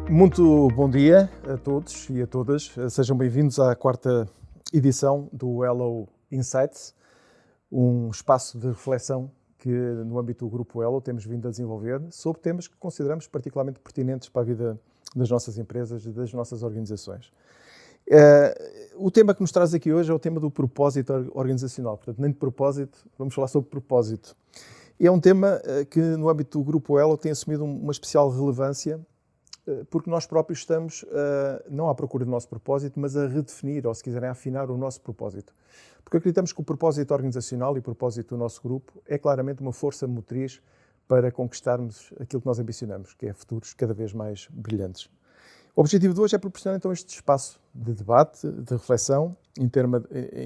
Muito bom dia a todos e a todas. Sejam bem-vindos à quarta edição do Elo Insights, um espaço de reflexão que, no âmbito do Grupo Elo, temos vindo a desenvolver sobre temas que consideramos particularmente pertinentes para a vida das nossas empresas e das nossas organizações. O tema que nos traz aqui hoje é o tema do propósito organizacional. Portanto, nem de propósito, vamos falar sobre propósito. E é um tema que, no âmbito do Grupo Elo, tem assumido uma especial relevância, porque nós próprios estamos não à procura do nosso propósito, mas a redefinir, ou se quiserem, a afinar o nosso propósito. Porque acreditamos que o propósito organizacional e o propósito do nosso grupo é claramente uma força motriz para conquistarmos aquilo que nós ambicionamos, que é futuros cada vez mais brilhantes. O objetivo de hoje é proporcionar então este espaço de debate, de reflexão, em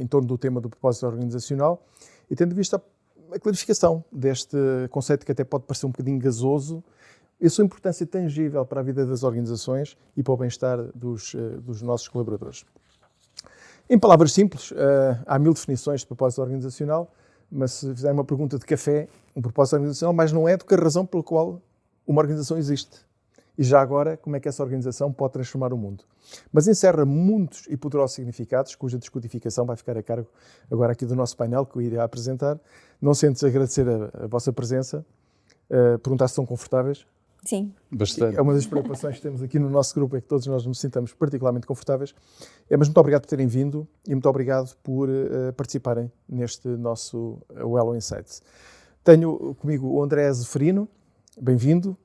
torno do tema do propósito organizacional e tendo visto a clarificação deste conceito que até pode parecer um bocadinho gasoso, e a sua importância tangível para a vida das organizações e para o bem-estar dos nossos colaboradores. Em palavras simples, há 1000 definições de propósito organizacional, mas se fizerem uma pergunta de café, um propósito organizacional, mas não é do que a razão pela qual uma organização existe. E já agora, como é que essa organização pode transformar o mundo. Mas encerra muitos e poderosos significados, cuja descodificação vai ficar a cargo agora aqui do nosso painel, que eu irei apresentar. Não sem antes agradecer a vossa presença, perguntar se estão confortáveis. Sim. Bastante. É uma das preocupações que temos aqui no nosso grupo, é que todos nós nos sintamos particularmente confortáveis. Mas muito obrigado por terem vindo e muito obrigado por participarem neste nosso Elo Insights. Tenho comigo o André Zeferino, bem-vindo,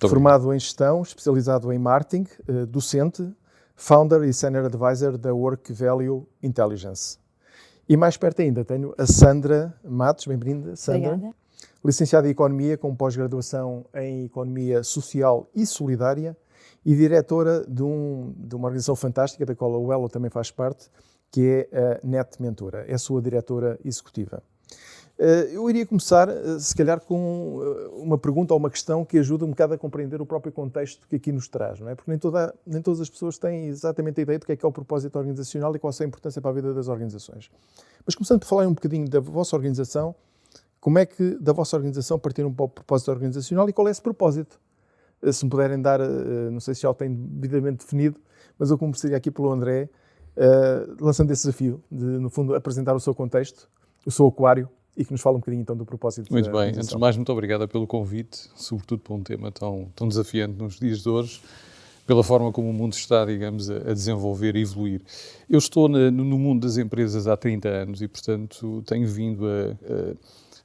formado em gestão, especializado em marketing, docente, founder e senior advisor da Work Value Intelligence. E mais perto ainda tenho a Sandra Matos, bem-vinda, Sandra. Obrigada. Licenciada em Economia, com pós-graduação em Economia Social e Solidária e diretora de uma organização fantástica, da qual o Elo também faz parte, que é a Net Mentora. É a sua diretora executiva. Eu iria começar, se calhar, com uma pergunta ou uma questão que ajuda um bocado a compreender o próprio contexto que aqui nos traz, não é? Porque nem todas as pessoas têm exatamente a ideia do que é o propósito organizacional e qual é a importância para a vida das organizações. Mas começando por falar um bocadinho da vossa organização, como é que da vossa organização partiram para o propósito organizacional e qual é esse propósito? Se me puderem dar, não sei se já o têm devidamente definido, mas eu começaria aqui pelo André, lançando esse desafio de, no fundo, apresentar o seu contexto, o seu aquário, e que nos fale um bocadinho então do propósito. Muito bem, antes de mais, muito obrigado pelo convite, sobretudo para um tema tão desafiante nos dias de hoje, pela forma como o mundo está, digamos, a desenvolver e evoluir. Eu estou no mundo das empresas há 30 anos e, portanto, tenho vindo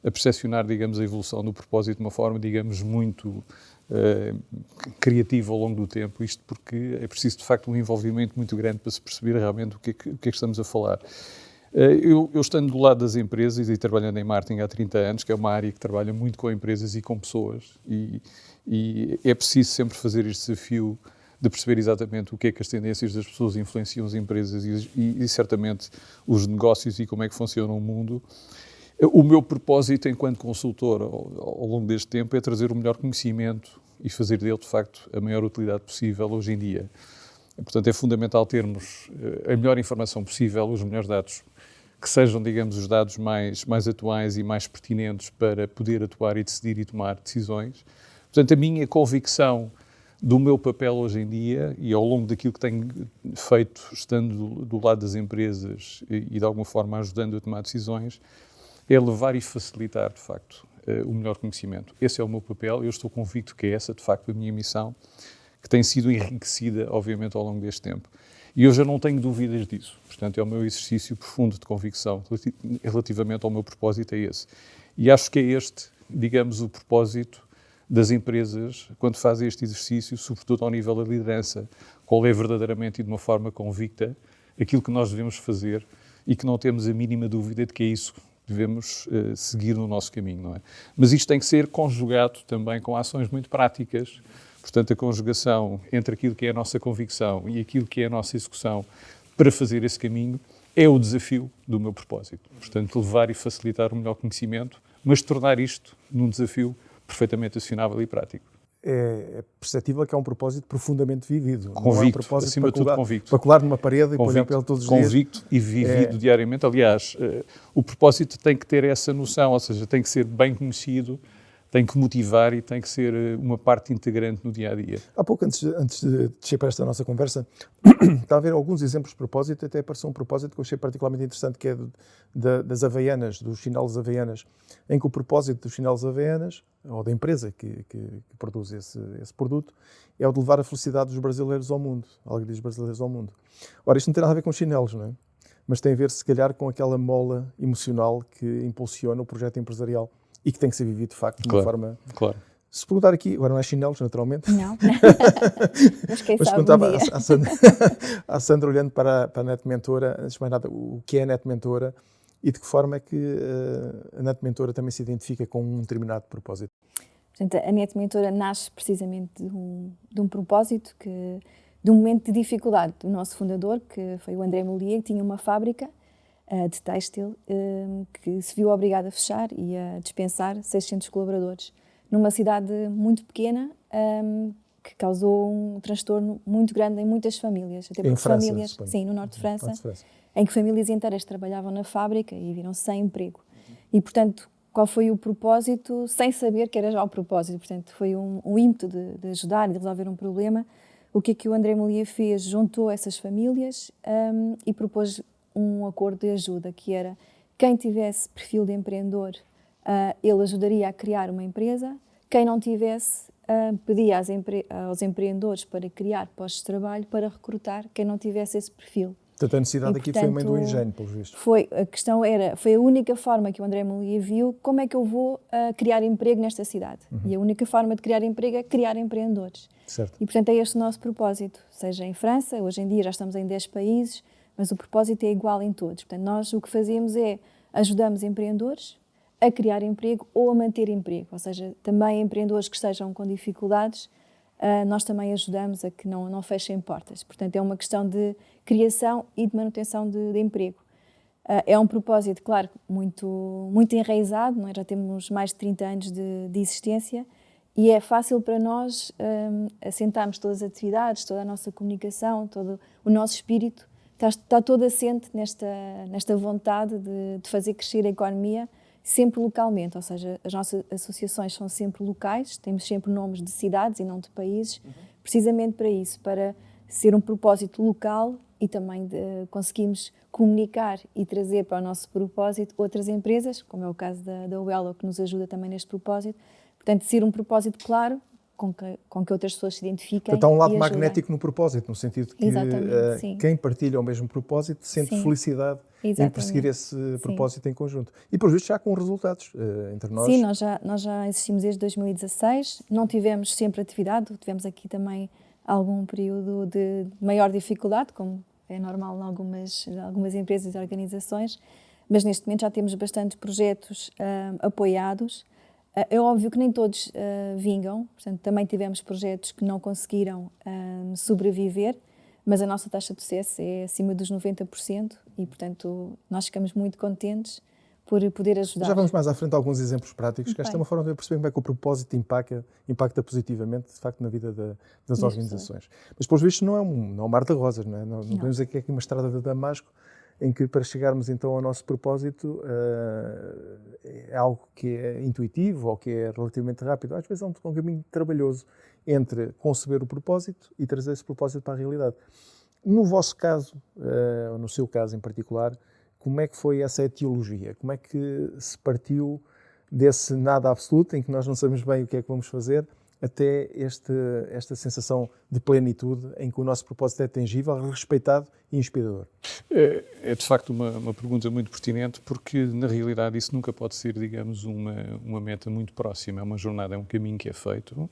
a percepcionar, digamos, a evolução do propósito de uma forma, digamos, muito criativa ao longo do tempo. Isto porque é preciso, de facto, um envolvimento muito grande para se perceber realmente o que é que estamos a falar. Eu estando do lado das empresas e trabalhando em marketing há 30 anos, que é uma área que trabalha muito com empresas e com pessoas, e é preciso sempre fazer este desafio de perceber exatamente o que é que as tendências das pessoas influenciam as empresas e certamente os negócios e como é que funciona o mundo. O meu propósito enquanto consultor ao longo deste tempo é trazer o melhor conhecimento e fazer dele, de facto, a maior utilidade possível hoje em dia. Portanto, é fundamental termos a melhor informação possível, os melhores dados, que sejam, digamos, os dados mais atuais e mais pertinentes para poder atuar e decidir e tomar decisões. Portanto, a minha convicção do meu papel hoje em dia e ao longo daquilo que tenho feito, estando do lado das empresas e de alguma forma ajudando a tomar decisões, é levar e facilitar, de facto, o melhor conhecimento. Esse é o meu papel, eu estou convicto que é essa, de facto, a minha missão, que tem sido enriquecida, obviamente, ao longo deste tempo. E eu já não tenho dúvidas disso. Portanto, é o meu exercício profundo de convicção relativamente ao meu propósito, é esse. E acho que é este, digamos, o propósito das empresas quando fazem este exercício, sobretudo ao nível da liderança, qual é verdadeiramente e de uma forma convicta aquilo que nós devemos fazer e que não temos a mínima dúvida de que é isso que devemos seguir no nosso caminho, não é? Mas isto tem que ser conjugado também com ações muito práticas. Portanto, a conjugação entre aquilo que é a nossa convicção e aquilo que é a nossa execução para fazer esse caminho é o desafio do meu propósito. Portanto, levar e facilitar o melhor conhecimento, mas tornar isto num desafio perfeitamente acionável e prático. É perceptível que é um propósito profundamente vivido. Convicto, não é um propósito acima de tudo convicto. Para colar numa parede e olhar para ele todos os dias. Convicto e vivido diariamente. Aliás, o propósito tem que ter essa noção, ou seja, tem que ser bem conhecido tem que motivar e tem que ser uma parte integrante no dia-a-dia. Há pouco, antes de descer para esta nossa conversa, está a ver alguns exemplos de propósito, até apareceu um propósito que eu achei particularmente interessante, que é das Havaianas, dos chinelos Havaianas, em que o propósito dos chinelos Havaianas, ou da empresa que produz esse produto, é o de levar a felicidade dos brasileiros ao mundo, a alegria dos brasileiros ao mundo. Ora, isto não tem nada a ver com chinelos, não é? Mas tem a ver, se calhar, com aquela mola emocional que impulsiona o projeto empresarial e que tem que ser vivido, de facto, de uma forma... Claro. Se perguntar aqui, agora não é chinelos, naturalmente. Não. Mas quem Mas sabe perguntava um dia. à Sandra, olhando para a Net Mentora, antes de mais nada, o que é a Net Mentora e de que forma é que a Net Mentora também se identifica com um determinado propósito. Portanto, a Net Mentora nasce precisamente de um propósito, de um momento de dificuldade do nosso fundador, que foi o André Molier, que tinha uma fábrica de têxtil, que se viu obrigado a fechar e a dispensar 600 colaboradores, numa cidade muito pequena, que causou um transtorno muito grande em muitas famílias. Até porque em França, famílias, suponho. sim, no norte de França, Norte de França, em que famílias inteiras trabalhavam na fábrica e viram-se sem emprego. E, portanto, qual foi o propósito, sem saber que era já o propósito? Portanto, foi um ímpeto de ajudar e de resolver um problema. O que é que o André Molier fez? Juntou essas famílias e propôs um acordo de ajuda, que era quem tivesse perfil de empreendedor, ele ajudaria a criar uma empresa. Quem não tivesse, pedia aos empreendedores para criar postos de trabalho, para recrutar quem não tivesse esse perfil. Portanto, a necessidade E, aqui portanto, foi meio do engenho, pelos vistos. A questão foi a única forma que o André Molier viu, como é que eu vou criar emprego nesta cidade. E a única forma de criar emprego é criar empreendedores. Certo. E, portanto, é este o nosso propósito, seja em França, hoje em dia já estamos em 10 países, mas o propósito é igual em todos. Portanto, nós o que fazemos é ajudamos empreendedores a criar emprego ou a manter emprego, ou seja, também empreendedores que estejam com dificuldades, nós também ajudamos a que não fechem portas. Portanto, é uma questão de criação e de manutenção de emprego. É um propósito, claro, muito enraizado, não é? Já temos mais de 30 anos de existência e é fácil para nós assentarmos todas as atividades, toda a nossa comunicação, todo o nosso espírito, está todo assente nesta vontade de fazer crescer a economia, sempre localmente, ou seja, as nossas associações são sempre locais, temos sempre nomes de cidades e não de países, precisamente para isso, para ser um propósito local e também conseguimos comunicar e trazer para o nosso propósito outras empresas, como é o caso da Uello, que nos ajuda também neste propósito. Portanto, ser um propósito claro, com que outras pessoas se identifiquem. Portanto, há um lado e magnético no propósito, no sentido que quem partilha o mesmo propósito sente felicidade em perseguir esse propósito em conjunto. E, por visto, já com resultados entre nós. Sim, nós já existimos desde 2016, não tivemos sempre atividade, tivemos aqui também algum período de maior dificuldade, como é normal em algumas empresas e organizações, mas neste momento já temos bastantes projetos apoiados. É óbvio que nem todos vingam, portanto, também tivemos projetos que não conseguiram sobreviver, mas a nossa taxa de sucesso é acima dos 90% e, portanto, nós ficamos muito contentes por poder ajudar. Já vamos mais à frente a alguns exemplos práticos, que esta é uma forma de perceber como é que o propósito impacta positivamente, de facto, na vida das organizações. Mas, pelos vistos, não é um mar de rosas, não é? Não podemos dizer que é aqui uma estrada de Damasco, em que para chegarmos então ao nosso propósito é algo que é intuitivo ou que é relativamente rápido. Às vezes é um caminho trabalhoso entre conceber o propósito e trazer esse propósito para a realidade. No vosso caso, ou no seu caso em particular, como é que foi essa etiologia? Como é que se partiu desse nada absoluto, em que nós não sabemos bem o que é que vamos fazer, até esta sensação de plenitude em que o nosso propósito é tangível, respeitado e inspirador? É de facto uma pergunta muito pertinente, porque na realidade isso nunca pode ser, digamos, uma meta muito próxima, é uma jornada, é um caminho que é feito,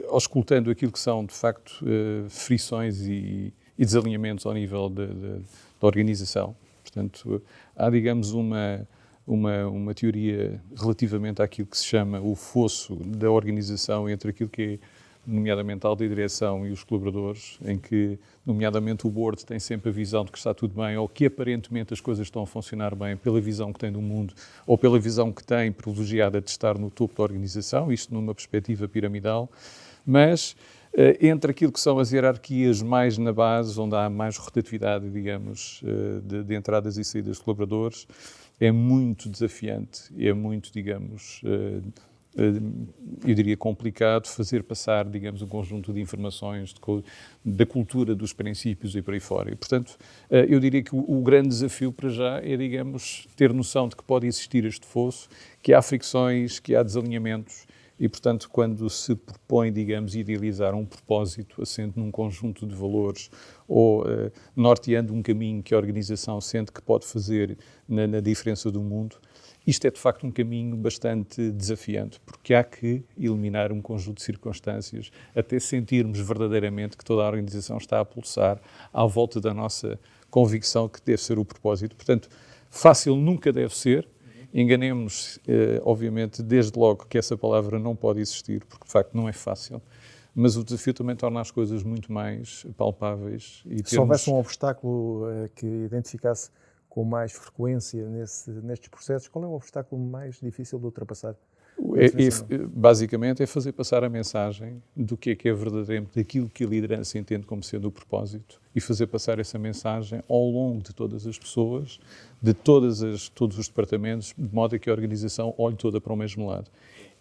auscultando aquilo que são de facto frições e desalinhamentos ao nível da organização. Portanto, há, digamos, uma teoria relativamente àquilo que se chama o fosso da organização entre aquilo que é, nomeadamente, a alta direção e os colaboradores, em que, nomeadamente, o board tem sempre a visão de que está tudo bem ou que, aparentemente, as coisas estão a funcionar bem pela visão que tem do mundo ou pela visão que tem privilegiada de estar no topo da organização, isto numa perspectiva piramidal, mas Entre aquilo que são as hierarquias mais na base, onde há mais rotatividade, digamos, de entradas e saídas de colaboradores, é muito desafiante, é muito, digamos, eu diria complicado fazer passar, digamos, um conjunto de informações da cultura, dos princípios e por aí fora. E, portanto, eu diria que o grande desafio para já é, digamos, ter noção de que pode existir este fosso, que há fricções, que há desalinhamentos. E, portanto, quando se propõe, digamos, idealizar um propósito assente num conjunto de valores ou norteando um caminho que a organização sente que pode fazer na diferença do mundo, isto é, de facto, um caminho bastante desafiante, porque há que eliminar um conjunto de circunstâncias até sentirmos verdadeiramente que toda a organização está a pulsar à volta da nossa convicção que deve ser o propósito. Portanto, fácil nunca deve ser. Enganemos-nos, obviamente, desde logo que essa palavra não pode existir, porque de facto não é fácil, mas o desafio também torna as coisas muito mais palpáveis. E se houvesse um obstáculo que identificasse com mais frequência nestes processos, qual é o obstáculo mais difícil de ultrapassar? Basicamente é fazer passar a mensagem do que é verdadeiramente aquilo que a liderança entende como sendo o propósito e fazer passar essa mensagem ao longo de todas as pessoas, de todos os departamentos, de modo a que a organização olhe toda para o mesmo lado.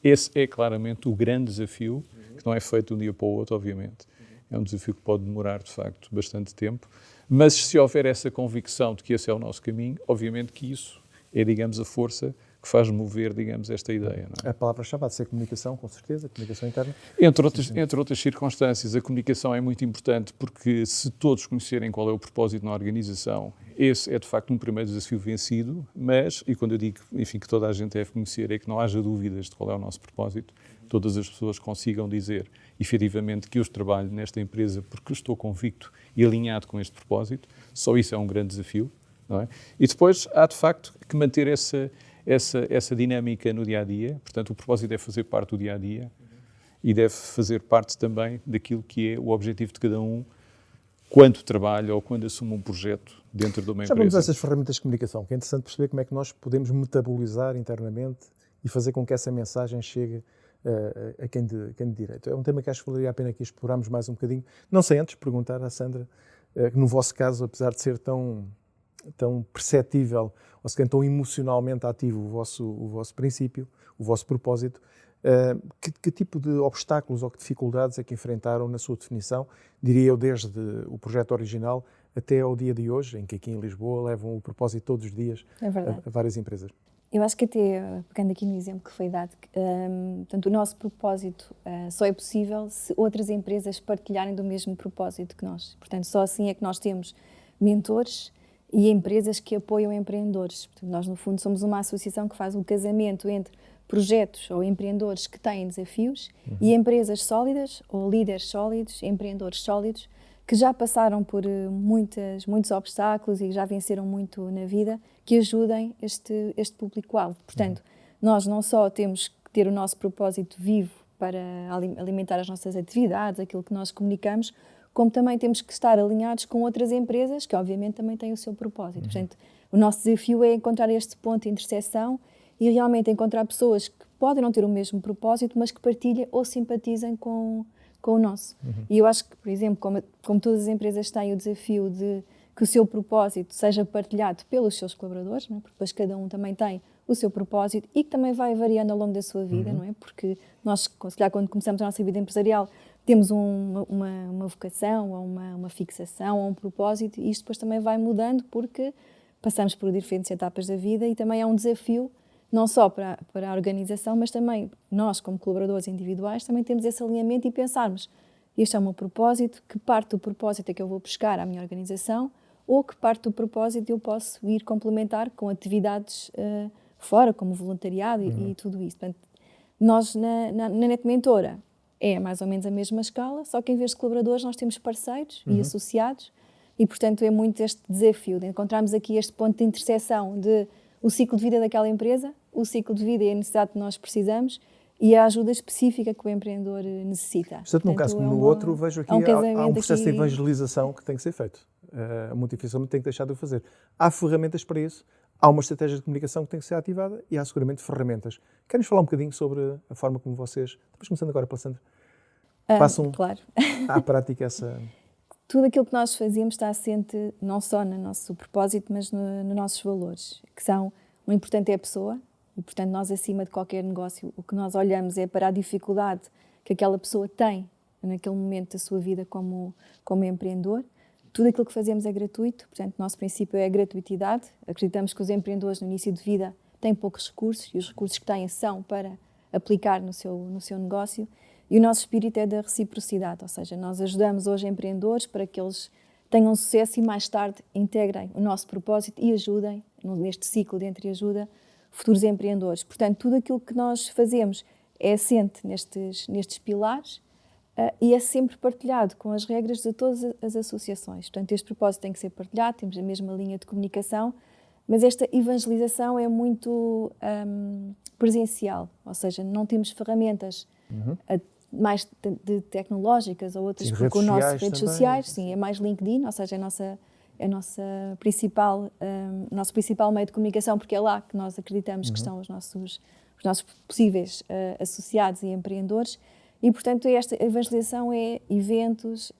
Esse é claramente o grande desafio, que não é feito de um dia para o outro, obviamente. É um desafio que pode demorar, de facto, bastante tempo, mas se houver essa convicção de que esse é o nosso caminho, obviamente que isso é, digamos, a força que faz mover, digamos, esta ideia. Não é? A palavra-chave há de ser comunicação, com certeza, comunicação interna. Entre outras circunstâncias, a comunicação é muito importante porque se todos conhecerem qual é o propósito na organização, esse é de facto um primeiro desafio vencido, mas, e quando eu digo, enfim, que toda a gente deve conhecer, é que não haja dúvidas de qual é o nosso propósito, todas as pessoas consigam dizer, efetivamente, que eu trabalho nesta empresa porque estou convicto e alinhado com este propósito, só isso é um grande desafio, não é? E depois há de facto que manter essa dinâmica no dia-a-dia, portanto o propósito deve fazer parte do dia-a-dia e deve fazer parte também daquilo que é o objetivo de cada um quando trabalha ou quando assume um projeto dentro de uma empresa. Já vamos a essas ferramentas de comunicação, que é interessante perceber como é que nós podemos metabolizar internamente e fazer com que essa mensagem chegue a quem de direito. É um tema que acho que valeria a pena que explorarmos mais um bocadinho. Não sei antes perguntar à Sandra, que no vosso caso, apesar de ser tão perceptível, ou seja, tão emocionalmente ativo o vosso princípio, o vosso propósito, que tipo de obstáculos ou que dificuldades é que enfrentaram na sua definição, diria eu, desde o projeto original até ao dia de hoje, em que aqui em Lisboa levam o propósito todos os dias a várias empresas? Eu acho que até, pegando aqui no exemplo que foi dado, portanto, o nosso propósito só é possível se outras empresas partilharem do mesmo propósito que nós. Portanto, só assim é que nós temos mentores e empresas que apoiam empreendedores. Portanto, nós, no fundo, somos uma associação que faz um casamento entre projetos ou empreendedores que têm desafios e empresas sólidas ou líderes sólidos, empreendedores sólidos, que já passaram por muitos obstáculos e já venceram muito na vida, que ajudem este público-alvo. Portanto, nós não só temos que ter o nosso propósito vivo para alimentar as nossas atividades, aquilo que nós comunicamos, como também temos que estar alinhados com outras empresas que, obviamente, também têm o seu propósito. Portanto, o nosso desafio é encontrar este ponto de interseção e realmente encontrar pessoas que podem não ter o mesmo propósito, mas que partilhem ou simpatizem com o nosso. E eu acho que, por exemplo, como todas as empresas têm o desafio de que o seu propósito seja partilhado pelos seus colaboradores, não é? Porque depois cada um também tem o seu propósito e que também vai variando ao longo da sua vida, não é? Porque nós, se calhar, quando começamos a nossa vida empresarial, temos uma vocação, ou uma fixação, ou um propósito, e isto depois também vai mudando porque passamos por diferentes etapas da vida e também é um desafio não só para a organização, mas também nós, como colaboradores individuais, também temos esse alinhamento e pensarmos, este é o meu propósito, que parte do propósito é que eu vou buscar à minha organização, ou que parte do propósito eu posso ir complementar com atividades fora, como voluntariado e tudo isso. Portanto, nós, na Net Mentora, é mais ou menos a mesma escala, só que em vez de colaboradores nós temos parceiros e associados, e portanto é muito este desafio de encontrarmos aqui este ponto de interseção de o ciclo de vida daquela empresa, o ciclo de vida e a necessidade que nós precisamos e a ajuda específica que o empreendedor necessita. Portanto, num caso como no outro, vejo aqui há um processo de evangelização que tem que ser feito. Muito dificilmente tem que deixar de o fazer. Há ferramentas para isso, há uma estratégia de comunicação que tem que ser ativada e há seguramente ferramentas. Querem falar um bocadinho sobre a forma como vocês, depois começando agora pela Sandra, Passam Claro. à prática essa... Tudo aquilo que nós fazemos está assente não só no nosso propósito, mas nos nossos valores, que são, o importante é a pessoa, e portanto nós acima de qualquer negócio, o que nós olhamos é para a dificuldade que aquela pessoa tem naquele momento da sua vida como empreendedor. Tudo aquilo que fazemos é gratuito, portanto o nosso princípio é a gratuitidade. Acreditamos que os empreendedores no início de vida têm poucos recursos, e os recursos que têm são para aplicar no seu negócio. E o nosso espírito é da reciprocidade, ou seja, nós ajudamos hoje empreendedores para que eles tenham sucesso e mais tarde integrem o nosso propósito e ajudem, neste ciclo de entreajuda, futuros empreendedores. Portanto, tudo aquilo que nós fazemos é assente nestes pilares e é sempre partilhado com as regras de todas as associações. Portanto, este propósito tem que ser partilhado, temos a mesma linha de comunicação, mas esta evangelização é muito presencial, ou seja, não temos ferramentas mais tecnológicas ou outras, sim, porque o nosso redes também. Sociais, sim, é mais LinkedIn, ou seja, é nosso principal meio de comunicação, porque é lá que nós acreditamos que estão os nossos possíveis associados e empreendedores. E, portanto, esta evangelização é eventos,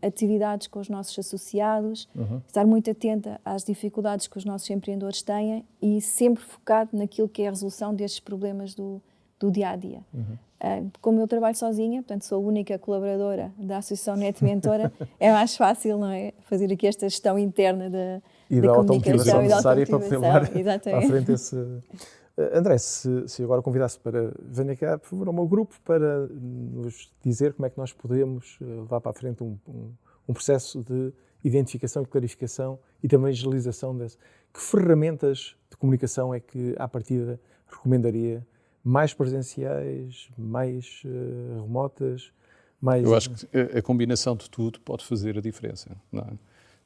atividades com os nossos associados, estar muito atenta às dificuldades que os nossos empreendedores têm e sempre focado naquilo que é a resolução destes problemas do dia-a-dia. Como eu trabalho sozinha, portanto, sou a única colaboradora da Associação Net Mentora, é mais fácil, não é? Fazer aqui esta gestão interna da comunicação e da necessária para poder levar Exatamente. à frente esse... André, se agora convidasse para venha cá, por favor, ao meu grupo para nos dizer como é que nós podemos levar para a frente um processo de identificação e clarificação e também agilização desse. Que ferramentas de comunicação é que, à partida, recomendaria? Mais presenciais, mais remotas, mais... Eu acho que a combinação de tudo pode fazer a diferença. Não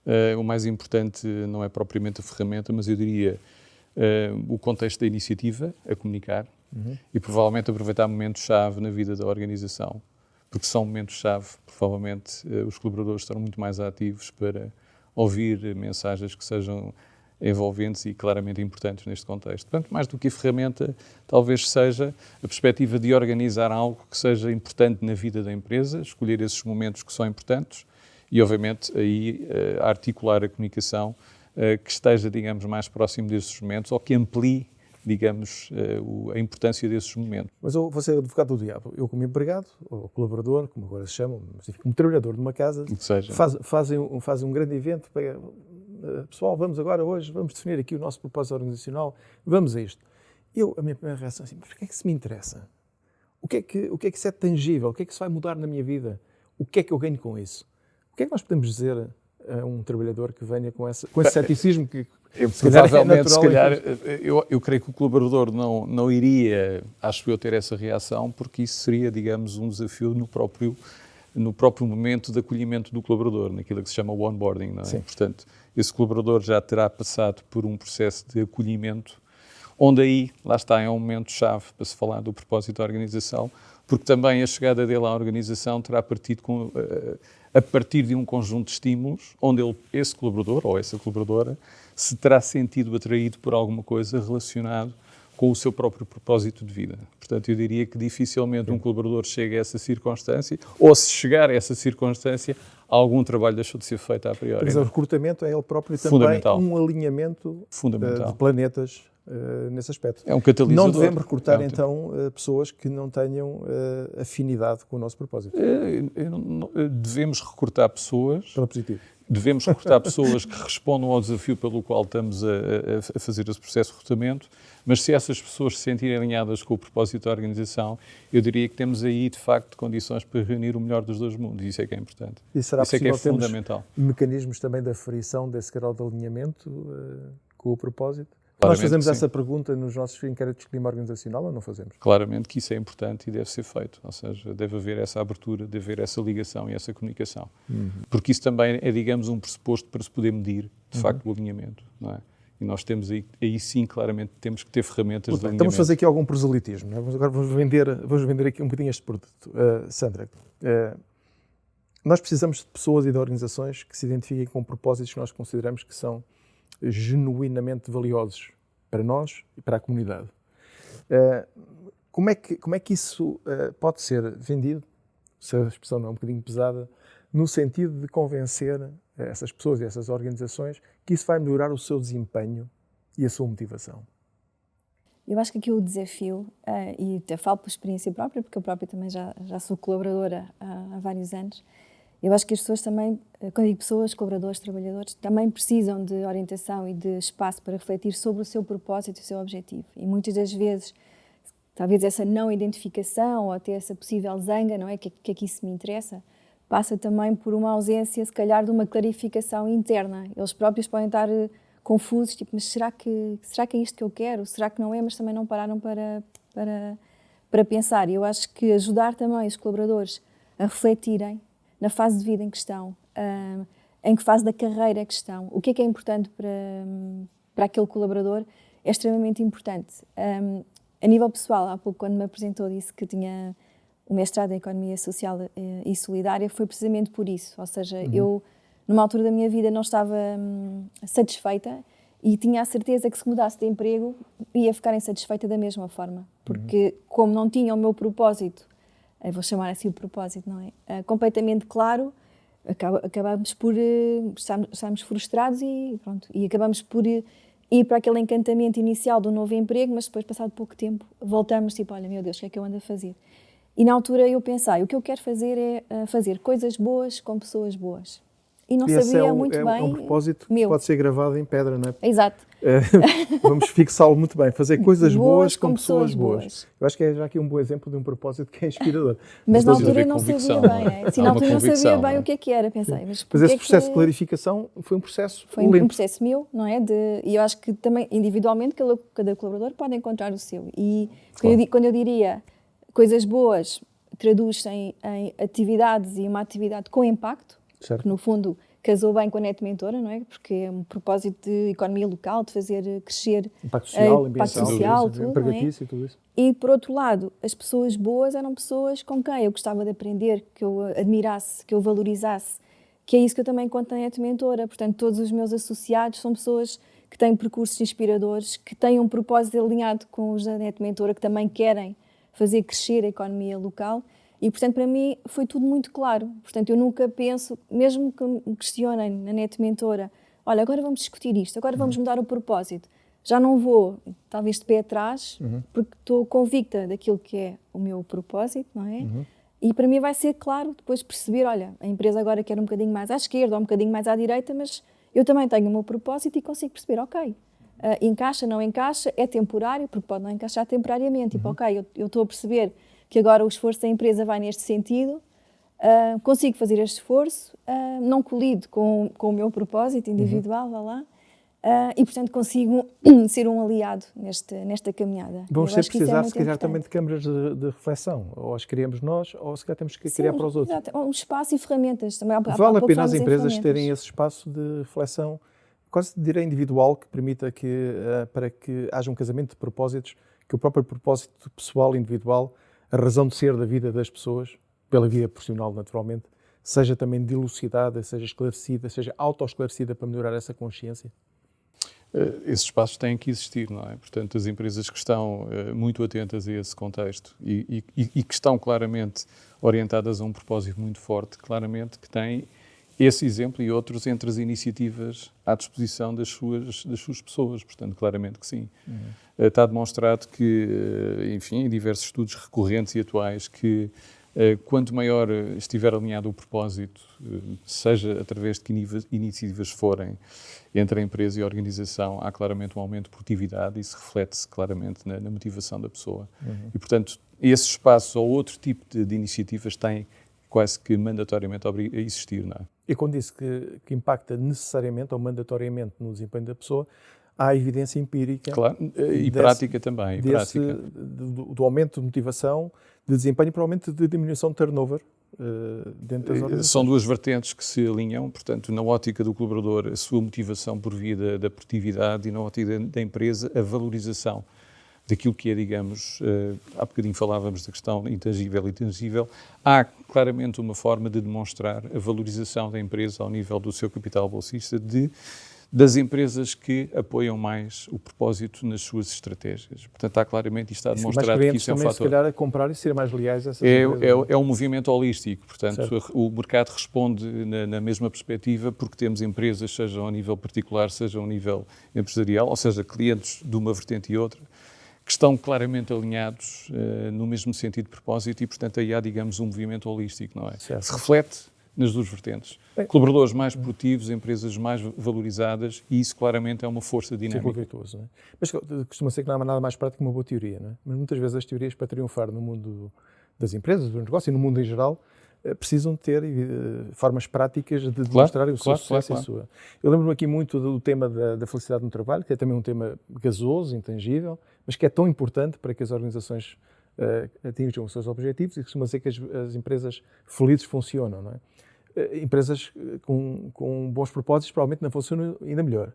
é? O mais importante não é propriamente a ferramenta, mas eu diria o contexto da iniciativa a comunicar e provavelmente aproveitar momentos-chave na vida da organização, porque são momentos-chave, provavelmente os colaboradores estarão muito mais ativos para ouvir mensagens que sejam envolventes e claramente importantes neste contexto. Portanto, mais do que a ferramenta, talvez seja a perspectiva de organizar algo que seja importante na vida da empresa, escolher esses momentos que são importantes e, obviamente, aí articular a comunicação que esteja, digamos, mais próximo desses momentos ou que amplie, digamos, a importância desses momentos. Mas eu vou ser advogado do diabo. Eu, como empregado, ou colaborador, como agora se chama, mas enfim, como trabalhador de uma casa, fazem um grande evento para... Pessoal, vamos agora, hoje, vamos definir aqui o nosso propósito organizacional, vamos a isto. A minha primeira reação é assim, mas o que é que se me interessa? O que é que isso é tangível? O que é que isso vai mudar na minha vida? O que é que eu ganho com isso? O que é que nós podemos dizer a um trabalhador que venha com esse ceticismo que... Provavelmente, se calhar, eu creio que o colaborador não iria, acho eu, ter essa reação, porque isso seria, digamos, um desafio no próprio momento de acolhimento do colaborador, naquilo que se chama o onboarding, não é? Sim. Portanto, esse colaborador já terá passado por um processo de acolhimento, onde aí, lá está, é um momento-chave para se falar do propósito da organização, porque também a chegada dele à organização terá partido a partir de um conjunto de estímulos, onde esse colaborador ou essa colaboradora se terá sentido atraído por alguma coisa relacionada com o seu próprio propósito de vida. Portanto, eu diria que dificilmente um colaborador chega a essa circunstância, ou se chegar a essa circunstância, algum trabalho deixou de ser feito a priori. Mas o recrutamento é ele próprio também um alinhamento de planetas nesse aspecto. É um catalisador. Não devemos recrutar, então, pessoas que não tenham afinidade com o nosso propósito. Devemos recrutar pessoas... Pela positiva. Devemos recrutar pessoas que respondam ao desafio pelo qual estamos a fazer esse processo de recrutamento, mas se essas pessoas se sentirem alinhadas com o propósito da organização, eu diria que temos aí, de facto, condições para reunir o melhor dos dois mundos, e isso é que é importante. E será isso é que é fundamental. Mecanismos também de aferição desse grau de alinhamento com o propósito? Claramente, nós fazemos sim. essa pergunta nos nossos inquéritos de clima organizacional ou não fazemos? Claramente que isso é importante e deve ser feito, ou seja, deve haver essa abertura, deve haver essa ligação e essa comunicação. Porque isso também é, digamos, um pressuposto para se poder medir, de facto, o alinhamento, não é? E nós temos aí sim, claramente, temos que ter ferramentas de alinhamento. Estamos a fazer aqui algum proselitismo, não é? Agora vamos vender aqui um bocadinho este produto. Sandra, nós precisamos de pessoas e de organizações que se identifiquem com propósitos que nós consideramos que são genuinamente valiosos para nós e para a comunidade. Como é que isso pode ser vendido se a expressão não é um bocadinho pesada, no sentido de convencer essas pessoas e essas organizações que isso vai melhorar o seu desempenho e a sua motivação? Eu acho que aqui o desafio, e até falo por experiência própria, porque eu própria também já sou colaboradora há vários anos, eu acho que as pessoas também, quando digo pessoas, colaboradores, trabalhadores, também precisam de orientação e de espaço para refletir sobre o seu propósito e o seu objetivo. E muitas das vezes, talvez essa não identificação ou até essa possível zanga, não é? Que é que isso me interessa, passa também por uma ausência, se calhar, de uma clarificação interna. Eles próprios podem estar confusos, tipo, mas será que é isto que eu quero? Será que não é? Mas também não pararam para pensar. E eu acho que ajudar também os colaboradores a refletirem na fase de vida em que estão, em que fase da carreira que estão, o que é importante para aquele colaborador, é extremamente importante. A nível pessoal, há pouco, quando me apresentou, disse que tinha o mestrado em Economia Social e Solidária, foi precisamente por isso. Ou seja, eu, numa altura da minha vida, não estava satisfeita e tinha a certeza que se mudasse de emprego ia ficar insatisfeita da mesma forma. Porque, como não tinha o meu propósito, eu vou chamar assim o propósito, não é? Completamente claro, acabamos por estarmos frustrados e pronto. E acabamos por ir para aquele encantamento inicial do novo emprego, mas depois, passado pouco tempo, voltamos tipo, olha, meu Deus, o que é que eu ando a fazer? E na altura eu pensei, o que eu quero fazer é fazer coisas boas com pessoas boas. E não sabia muito bem. É um propósito que pode ser gravado em pedra, não é? Exato. Vamos fixá-lo muito bem. Fazer coisas boas com pessoas boas. Eu acho que é já aqui um bom exemplo de um propósito que é inspirador. Mas na altura não sabia bem, né? Sim, na altura não sabia bem o que era. Pensei, mas esse processo de clarificação foi um processo lento. Foi um processo meu, não é? E eu acho que também, individualmente, cada colaborador pode encontrar o seu. E quando eu diria coisas boas, traduz-se em atividades e uma atividade com impacto, certo. Que no fundo casou bem com a Net Mentora, não é? Porque é um propósito de economia local, de fazer crescer impacto social, ambiental, empregatício e tudo isso. E por outro lado, as pessoas boas eram pessoas com quem eu gostava de aprender, que eu admirasse, que eu valorizasse, que é isso que eu também conto na Net Mentora. Portanto, todos os meus associados são pessoas que têm percursos inspiradores, que têm um propósito alinhado com os da Net Mentora, que também querem fazer crescer a economia local. E, portanto, para mim foi tudo muito claro. Portanto, eu nunca penso, mesmo que me questionem na Net Mentora, olha, agora vamos discutir isto, agora vamos mudar o propósito. Já não vou, talvez, de pé atrás, porque estou convicta daquilo que é o meu propósito, não é? E para mim vai ser claro depois perceber, olha, a empresa agora quer um bocadinho mais à esquerda ou um bocadinho mais à direita, mas eu também tenho o meu propósito e consigo perceber, ok, encaixa, não encaixa, é temporário, porque pode não encaixar temporariamente. Tipo, ok, eu estou a perceber que agora o esforço da empresa vai neste sentido, consigo fazer este esforço, não colide com o meu propósito individual, vá lá, e portanto consigo ser um aliado nesta caminhada. Vamos sempre precisar, se calhar, também de câmaras de reflexão, ou as criamos nós, ou se calhar temos que criar para os outros. Exato. Um espaço e ferramentas. Também, vale a pena as empresas terem esse espaço de reflexão, quase direi individual, que permita para que haja um casamento de propósitos, que o próprio propósito pessoal, individual, a razão de ser da vida das pessoas, pela via profissional naturalmente, seja também dilucidada, seja esclarecida, seja autoesclarecida para melhorar essa consciência? Esses espaços têm que existir, não é? Portanto, as empresas que estão muito atentas a esse contexto e que estão claramente orientadas a um propósito muito forte, claramente que têm esse exemplo e outros entre as iniciativas à disposição das suas pessoas. Portanto, claramente que sim. Está demonstrado que, enfim, em diversos estudos recorrentes e atuais, que quanto maior estiver alinhado o propósito, seja através de que iniciativas forem entre a empresa e a organização, há claramente um aumento de produtividade e isso reflete-se claramente na motivação da pessoa. E, portanto, esse espaço ou outro tipo de iniciativas têm quase que mandatoriamente a existir, não é? E quando disse que impacta necessariamente ou mandatoriamente no desempenho da pessoa, há evidência empírica. Claro, e prática também. Do aumento de motivação, de desempenho e provavelmente de diminuição de turnover dentro das organizações. São duas vertentes que se alinham, portanto, na ótica do colaborador, a sua motivação por via da produtividade e na ótica da empresa, a valorização daquilo que é, digamos, há bocadinho falávamos da questão intangível e tangível, há claramente uma forma de demonstrar a valorização da empresa ao nível do seu capital bolsista, de das empresas que apoiam mais o propósito nas suas estratégias. Portanto, está claramente, isto está demonstrado que isso é um fator. Se calhar, a comprar e ser mais leais a essas empresas. É um movimento holístico, portanto, o mercado responde na mesma perspectiva, porque temos empresas, seja ao nível particular, seja ao nível empresarial, ou seja, clientes de uma vertente e outra, que estão claramente alinhados no mesmo sentido de propósito e, portanto, aí há, digamos, um movimento holístico, não é? Certo. Se reflete nas duas vertentes. Colaboradores mais produtivos, empresas mais valorizadas, e isso claramente é uma força dinâmica. Virtuoso, não é? Mas costuma ser que não há nada mais prático que uma boa teoria, não é? Mas muitas vezes as teorias, para triunfar no mundo das empresas, do negócio e no mundo em geral, precisam ter formas práticas de demonstrar o seu sucesso e a sua. Eu lembro-me aqui muito do tema da felicidade no trabalho, que é também um tema gasoso, intangível, mas que é tão importante para que as organizações atinjam os seus objetivos, e costuma ser que as empresas felizes funcionam, não é? Empresas com bons propósitos provavelmente não funcionam ainda melhor.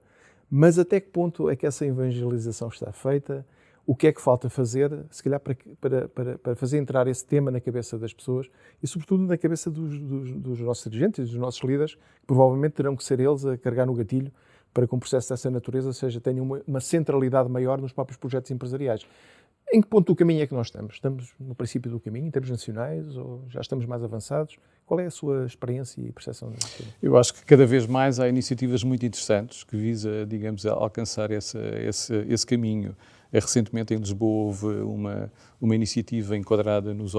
Mas até que ponto é que essa evangelização está feita? O que é que falta fazer, se calhar, para fazer entrar esse tema na cabeça das pessoas e, sobretudo, na cabeça dos nossos dirigentes e dos nossos líderes, que provavelmente terão que ser eles a carregar no gatilho para que um processo dessa natureza tenha uma centralidade maior nos próprios projetos empresariais. Em que ponto do caminho é que nós estamos? Estamos no princípio do caminho, em termos nacionais, ou já estamos mais avançados? Qual é a sua experiência e percepção disso? Eu acho que cada vez mais há iniciativas muito interessantes que visa, digamos, alcançar esse caminho. Recentemente em Lisboa houve uma iniciativa enquadrada nos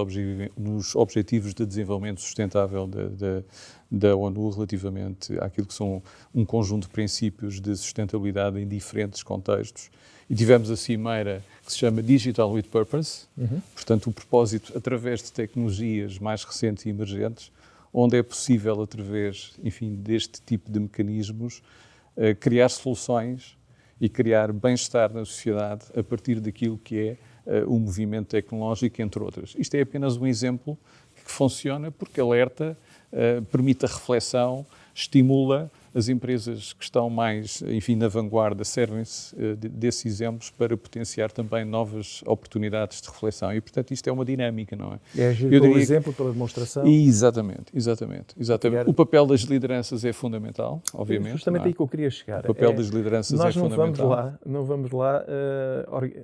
Objetivos de Desenvolvimento Sustentável da ONU relativamente àquilo que são um conjunto de princípios de sustentabilidade em diferentes contextos. E tivemos a cimeira que se chama Digital with Purpose, portanto o propósito através de tecnologias mais recentes e emergentes, onde é possível, através, enfim, deste tipo de mecanismos, criar soluções e criar bem-estar na sociedade a partir daquilo que é o movimento tecnológico, entre outras. Isto é apenas um exemplo que funciona porque alerta, permite a reflexão, estimula as empresas que estão mais, enfim, na vanguarda, servem-se desses exemplos para potenciar também novas oportunidades de reflexão. E, portanto, isto é uma dinâmica, não é? É agir pelo exemplo, pela demonstração. Exatamente. O papel das lideranças é fundamental, obviamente. Justamente aí que eu queria chegar. O papel das lideranças é fundamental. Não vamos lá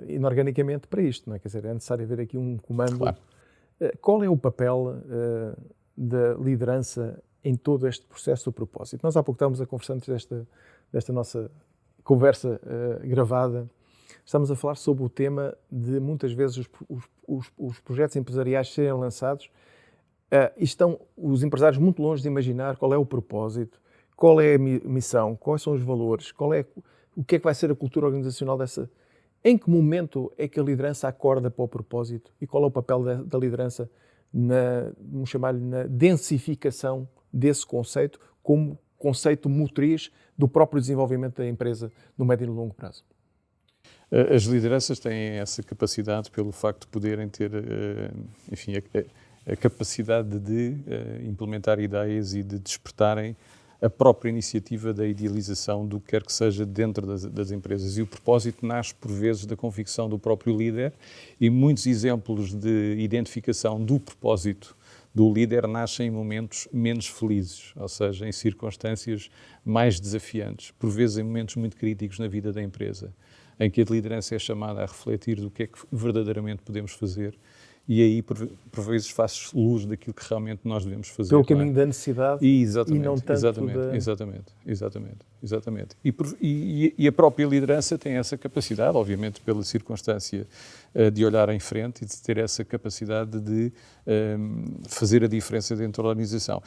inorganicamente para isto, não é? Quer dizer, é necessário haver aqui um comando. Claro. Qual é o papel da liderança em todo este processo do propósito? Nós há pouco estávamos a conversar antes desta nossa conversa gravada, estamos a falar sobre o tema de muitas vezes os projetos empresariais serem lançados e estão os empresários muito longe de imaginar qual é o propósito, qual é a missão, quais são os valores, o que é que vai ser a cultura organizacional dessa. Em que momento é que a liderança acorda para o propósito e qual é o papel da liderança vamos chamar-lhe, na densificação desse conceito como conceito motriz do próprio desenvolvimento da empresa no médio e no longo prazo? As lideranças têm essa capacidade pelo facto de poderem ter, enfim, a capacidade de implementar ideias e de despertarem a própria iniciativa da idealização do que quer que seja dentro das empresas. E o propósito nasce, por vezes, da convicção do próprio líder, e muitos exemplos de identificação do propósito do líder nascem em momentos menos felizes, ou seja, em circunstâncias mais desafiantes, por vezes em momentos muito críticos na vida da empresa, em que a liderança é chamada a refletir do que é que verdadeiramente podemos fazer, e aí, por vezes, faz luz daquilo que realmente nós devemos fazer. Pelo caminho da necessidade e não tanto Exatamente. E a própria liderança tem essa capacidade, obviamente, pela circunstância de olhar em frente e de ter essa capacidade de fazer a diferença dentro da organização.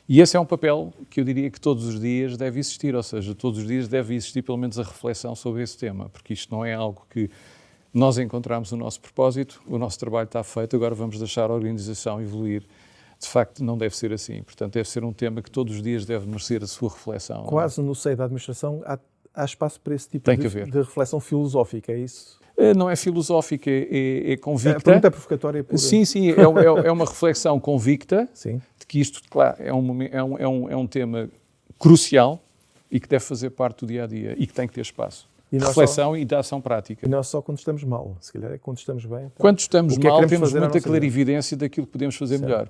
E esse é um papel que eu diria que todos os dias deve existir, ou seja, todos os dias deve existir pelo menos a reflexão sobre esse tema, porque isto não é algo que nós encontramos o nosso propósito, o nosso trabalho está feito, agora vamos deixar a organização evoluir. De facto, não deve ser assim. Portanto, deve ser um tema que todos os dias deve merecer a sua reflexão. Quase no seio da administração há espaço para esse tipo de reflexão filosófica, é isso? Não é filosófica, é convicta. A pergunta é provocatória. Sim, é uma reflexão convicta. Sim. De que isto, claro, é um tema crucial e que deve fazer parte do dia-a-dia e que tem que ter espaço. Reflexão e de ação prática. E não só quando estamos mal, se calhar é quando estamos bem. Então, quando estamos mal, temos muita clarividência daquilo que podemos fazer melhor.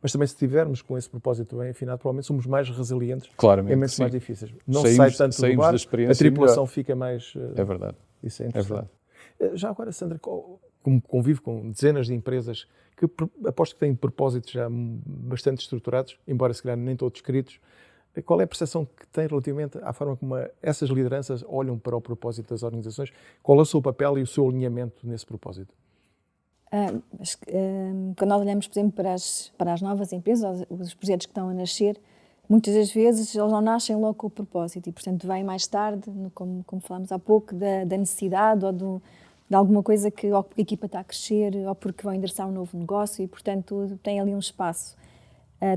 Mas também se estivermos com esse propósito bem afinado, provavelmente somos mais resilientes Claramente, em momentos sim. mais difíceis. Não Saímos- sai tanto do saímos bar, da experiência a tripulação melhor. fica mais... É verdade. Isso é É interessante. verdade. Já agora, Sandra, como convivo com dezenas de empresas que aposto que têm propósitos já bastante estruturados, embora se calhar nem todos escritos, qual é a percepção que tem relativamente à forma como essas lideranças olham para o propósito das organizações? Qual é o seu papel e o seu alinhamento nesse propósito? Quando nós olhamos, por exemplo, para as novas empresas, os projetos que estão a nascer, muitas das vezes eles não nascem logo com o propósito e, portanto, vêm mais tarde, como falámos há pouco, da necessidade ou de alguma coisa ou porque a equipa está a crescer ou porque vão endereçar um novo negócio e, portanto, tem ali um espaço.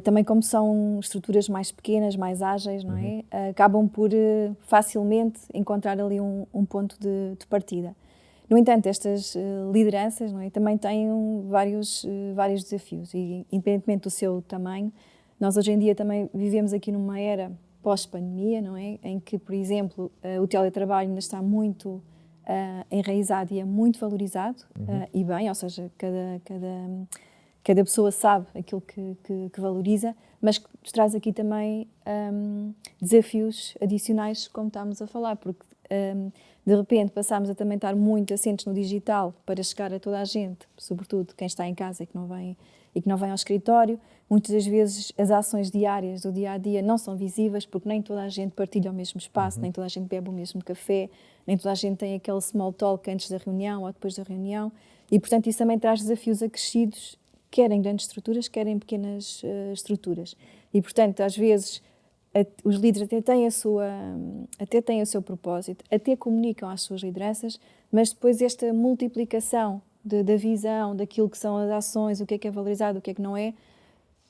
Também como são estruturas mais pequenas, mais ágeis, não é? Acabam por facilmente encontrar ali um ponto de partida. No entanto, estas lideranças, não é, também têm vários desafios e, independentemente do seu tamanho, nós hoje em dia também vivemos aqui numa era pós-pandemia, não é, em que, por exemplo, o teletrabalho ainda está muito enraizado e é muito valorizado, e bem, ou seja, cada pessoa sabe aquilo que valoriza, mas que nos traz aqui também desafios adicionais, como estamos a falar, porque de repente passámos a também estar muito assentes no digital para chegar a toda a gente, sobretudo quem está em casa e que não vem ao escritório. Muitas das vezes as ações diárias do dia-a-dia não são visíveis porque nem toda a gente partilha o mesmo espaço, nem toda a gente bebe o mesmo café, nem toda a gente tem aquele small talk antes da reunião ou depois da reunião e, portanto, isso também traz desafios acrescidos, quer em grandes estruturas, quer em pequenas estruturas. E, portanto, às vezes os líderes até têm o seu propósito, até comunicam às suas lideranças, mas depois esta multiplicação da visão, daquilo que são as ações, o que é valorizado, o que é que não é,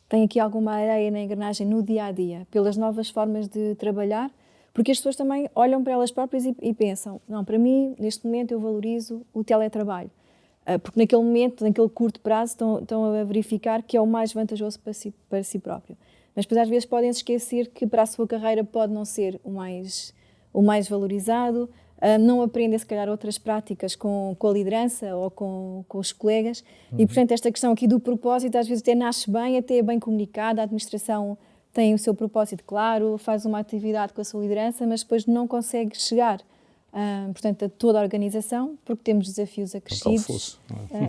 tem aqui alguma areia na engrenagem no dia-a-dia, pelas novas formas de trabalhar, porque as pessoas também olham para elas próprias e pensam, não, para mim, neste momento eu valorizo o teletrabalho, porque naquele momento, naquele curto prazo, estão a verificar que é o mais vantajoso para si próprio. Mas depois às vezes podem se esquecer que para a sua carreira pode não ser o mais valorizado, não aprendem se calhar outras práticas com a liderança ou com os colegas e portanto esta questão aqui do propósito às vezes até nasce bem, até é bem comunicada, a administração tem o seu propósito claro, faz uma atividade com a sua liderança, mas depois não consegue chegar portanto a toda a organização porque temos desafios acrescidos.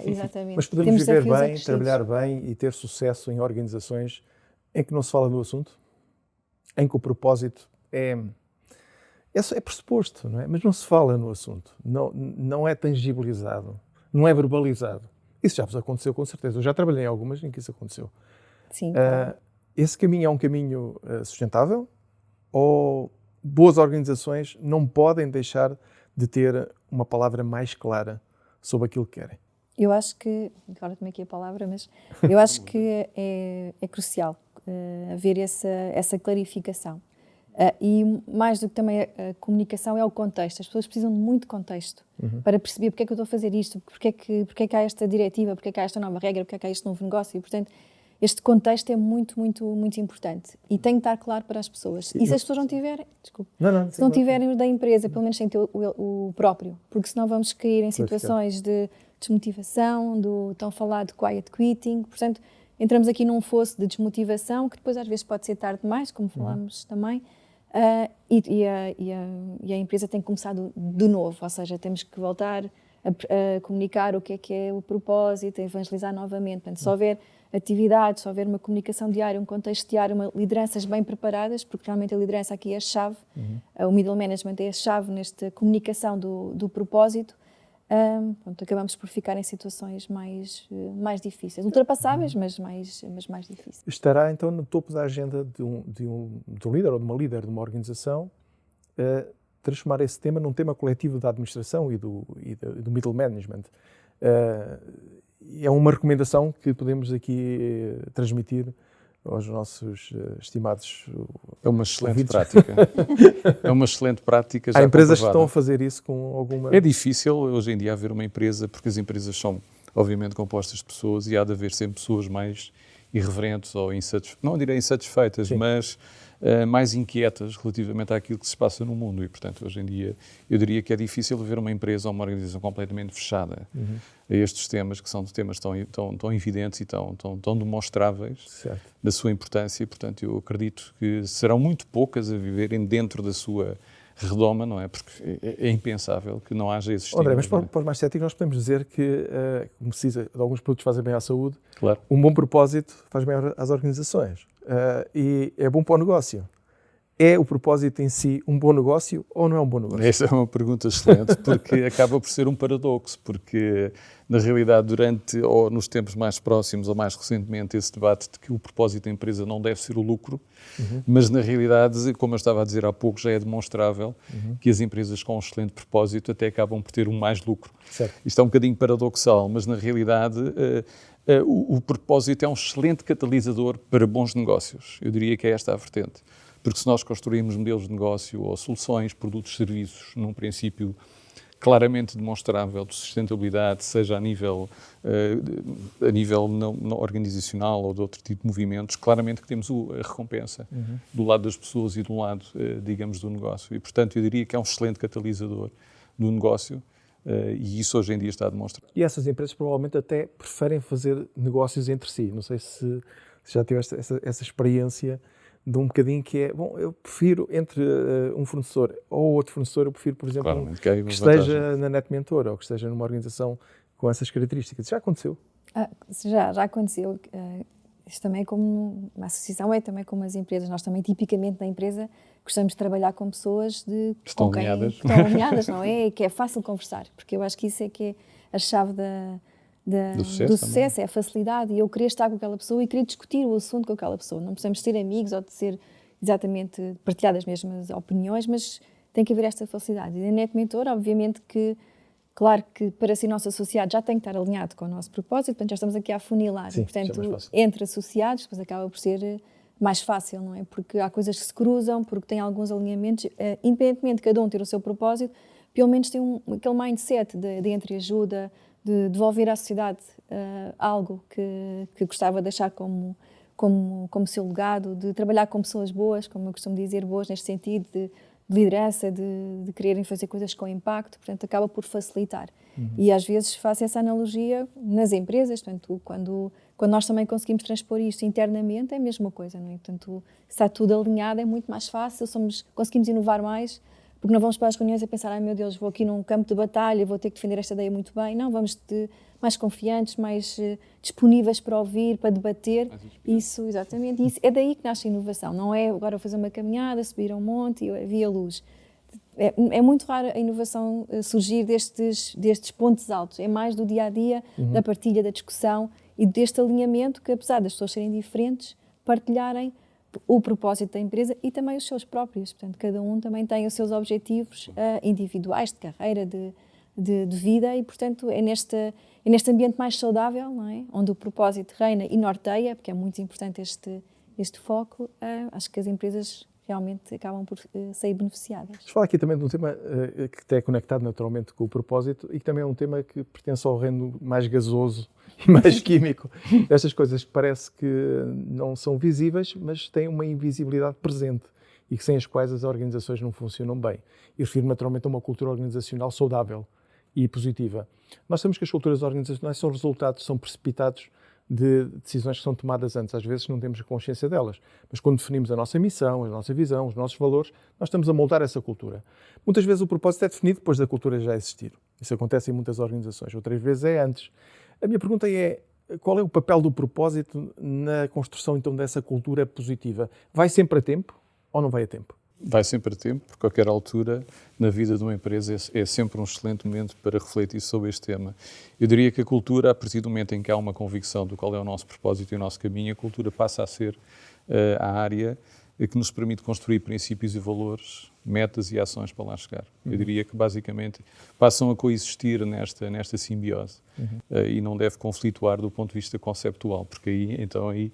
Exatamente. Mas podemos viver bem, trabalhar bem e ter sucesso em organizações em que não se fala do assunto, em que o propósito é pressuposto, não é? Mas não se fala no assunto, não é tangibilizado, não é verbalizado. Isso já vos aconteceu com certeza. Eu já trabalhei em algumas em que isso aconteceu. Sim. Esse caminho é um caminho sustentável ou boas organizações não podem deixar de ter uma palavra mais clara sobre aquilo que querem? Eu acho que, agora tomei aqui a palavra, mas eu acho que é crucial haver essa clarificação. E mais do que também a comunicação é o contexto. As pessoas precisam de muito contexto para perceber porque é que eu estou a fazer isto, porque é que há esta diretiva, porque é que há esta nova regra, porque é que há este novo negócio. E, portanto, este contexto é muito, muito, muito importante. E tem que estar claro para as pessoas. E se as pessoas não tiverem, se não tiverem da empresa, pelo menos sem ter o próprio, porque senão vamos cair em situações de desmotivação, do tão falado quiet quitting. Portanto, entramos aqui num fosso de desmotivação que depois às vezes pode ser tarde demais, como falámos também, e a empresa tem que começar de novo, ou seja, temos que voltar a comunicar o que é o propósito, a evangelizar novamente. Portanto, se houver atividades, se houver uma comunicação diária, um contexto diário, lideranças bem preparadas, porque realmente a liderança aqui é a chave, o middle management é a chave nesta comunicação do propósito. Acabamos por ficar em situações mais difíceis, ultrapassáveis, mas mais difíceis. Estará então no topo da agenda de um líder ou de uma líder de uma organização transformar esse tema num tema coletivo da administração e do middle management. É uma recomendação que podemos aqui transmitir aos nossos estimados É uma excelente ouvintes. prática. É uma excelente prática já Há empresas que comprovada. estão a fazer isso com alguma... É difícil hoje em dia haver uma empresa, porque as empresas são obviamente compostas de pessoas e há de haver sempre pessoas mais irreverentes ou insatisfeitas, não direi insatisfeitas, Sim. mas mais inquietas relativamente àquilo que se passa no mundo. E, portanto, hoje em dia, eu diria que é difícil ver uma empresa ou uma organização completamente fechada a estes temas, que são temas tão evidentes e tão demonstráveis da sua importância. E, portanto, eu acredito que serão muito poucas a viverem dentro da sua redoma, não é? Porque é impensável que não haja esses André, mas para os mais céticos nós podemos dizer que, como se diz, alguns produtos fazem bem à saúde, claro. Um bom propósito faz bem às organizações e é bom para o negócio. É o propósito em si um bom negócio ou não é um bom negócio? Essa é uma pergunta excelente, porque acaba por ser um paradoxo, porque na realidade durante ou nos tempos mais próximos ou mais recentemente esse debate de que o propósito da empresa não deve ser o lucro, mas na realidade, como eu estava a dizer há pouco, já é demonstrável que as empresas com um excelente propósito até acabam por ter um mais lucro. Certo. Isto é um bocadinho paradoxal, mas na realidade o propósito é um excelente catalisador para bons negócios. Eu diria que é esta a vertente. Porque se nós construirmos modelos de negócio ou soluções, produtos, serviços, num princípio claramente demonstrável de sustentabilidade, seja a nível não organizacional ou de outro tipo de movimentos, claramente que temos a recompensa do lado das pessoas e do lado, digamos, do negócio. E, portanto, eu diria que é um excelente catalisador do negócio e isso hoje em dia está a demonstrar. E essas empresas provavelmente até preferem fazer negócios entre si. Não sei se já tiveste essa experiência de um bocadinho que é, bom, eu prefiro entre um fornecedor ou outro fornecedor, eu prefiro, por exemplo, que esteja na NetMentor ou que esteja numa organização com essas características. Já aconteceu? Já aconteceu. Isto também é como uma associação, é também como as empresas. Nós também, tipicamente, na empresa, gostamos de trabalhar com pessoas que estão alinhadas, não é? Que é fácil conversar, porque eu acho que isso é que é a chave do sucesso, é a facilidade, e eu querer estar com aquela pessoa e querer discutir o assunto com aquela pessoa. Não precisamos ser amigos ou de ser exatamente partilhar as mesmas opiniões, mas tem que haver esta facilidade. E na NetMentor, obviamente que, claro que para ser nosso associado já tem que estar alinhado com o nosso propósito, portanto já estamos aqui a afunilar. Sim, portanto, entre associados, depois acaba por ser mais fácil, não é? Porque há coisas que se cruzam, porque tem alguns alinhamentos, independentemente de cada um ter o seu propósito, pelo menos tem aquele mindset de entreajuda, de devolver à sociedade algo que gostava de deixar como seu legado, de trabalhar com pessoas boas, como eu costumo dizer, boas neste sentido, de liderança, de quererem fazer coisas com impacto, portanto, acaba por facilitar. E às vezes faço essa analogia nas empresas, portanto, quando nós também conseguimos transpor isto internamente, é a mesma coisa, não é? Portanto, se está tudo alinhado, é muito mais fácil, conseguimos inovar mais, porque não vamos para as reuniões a pensar, ai meu Deus, vou aqui num campo de batalha, vou ter que defender esta ideia muito bem. Não, vamos mais confiantes, mais disponíveis para ouvir, para debater. Isso, exatamente. Isso, é daí que nasce a inovação. Não é agora fazer uma caminhada, subir a um monte e vir a luz. É muito raro a inovação surgir destes pontos altos. É mais do dia-a-dia, da partilha, da discussão e deste alinhamento que, apesar das pessoas serem diferentes, partilharem o propósito da empresa e também os seus próprios. Portanto, cada um também tem os seus objetivos individuais, de carreira, de vida e, portanto, é neste ambiente mais saudável, não é? Onde o propósito reina e norteia, porque é muito importante este foco, acho que as empresas realmente acabam por sair beneficiadas. Vamos falar aqui também de um tema que é conectado naturalmente com o propósito e que também é um tema que pertence ao reino mais gasoso e mais químico. Estas coisas que parece que não são visíveis, mas têm uma invisibilidade presente e que sem as quais as organizações não funcionam bem. E refiro naturalmente a uma cultura organizacional saudável e positiva. Nós sabemos que as culturas organizacionais são precipitados de decisões que são tomadas antes. Às vezes não temos a consciência delas. Mas quando definimos a nossa missão, a nossa visão, os nossos valores, nós estamos a moldar essa cultura. Muitas vezes o propósito é definido depois da cultura já existir. Isso acontece em muitas organizações. Outras vezes é antes. A minha pergunta é, qual é o papel do propósito na construção então dessa cultura positiva? Vai sempre a tempo ou não vai a tempo? Vai sempre a tempo, por qualquer altura, na vida de uma empresa é sempre um excelente momento para refletir sobre este tema. Eu diria que a cultura, a partir do momento em que há uma convicção do qual é o nosso propósito e o nosso caminho, a cultura passa a ser a área que nos permite construir princípios e valores, metas e ações para lá chegar. Eu diria que, basicamente, passam a coexistir nesta simbiose e não deve conflituar do ponto de vista conceptual, porque aí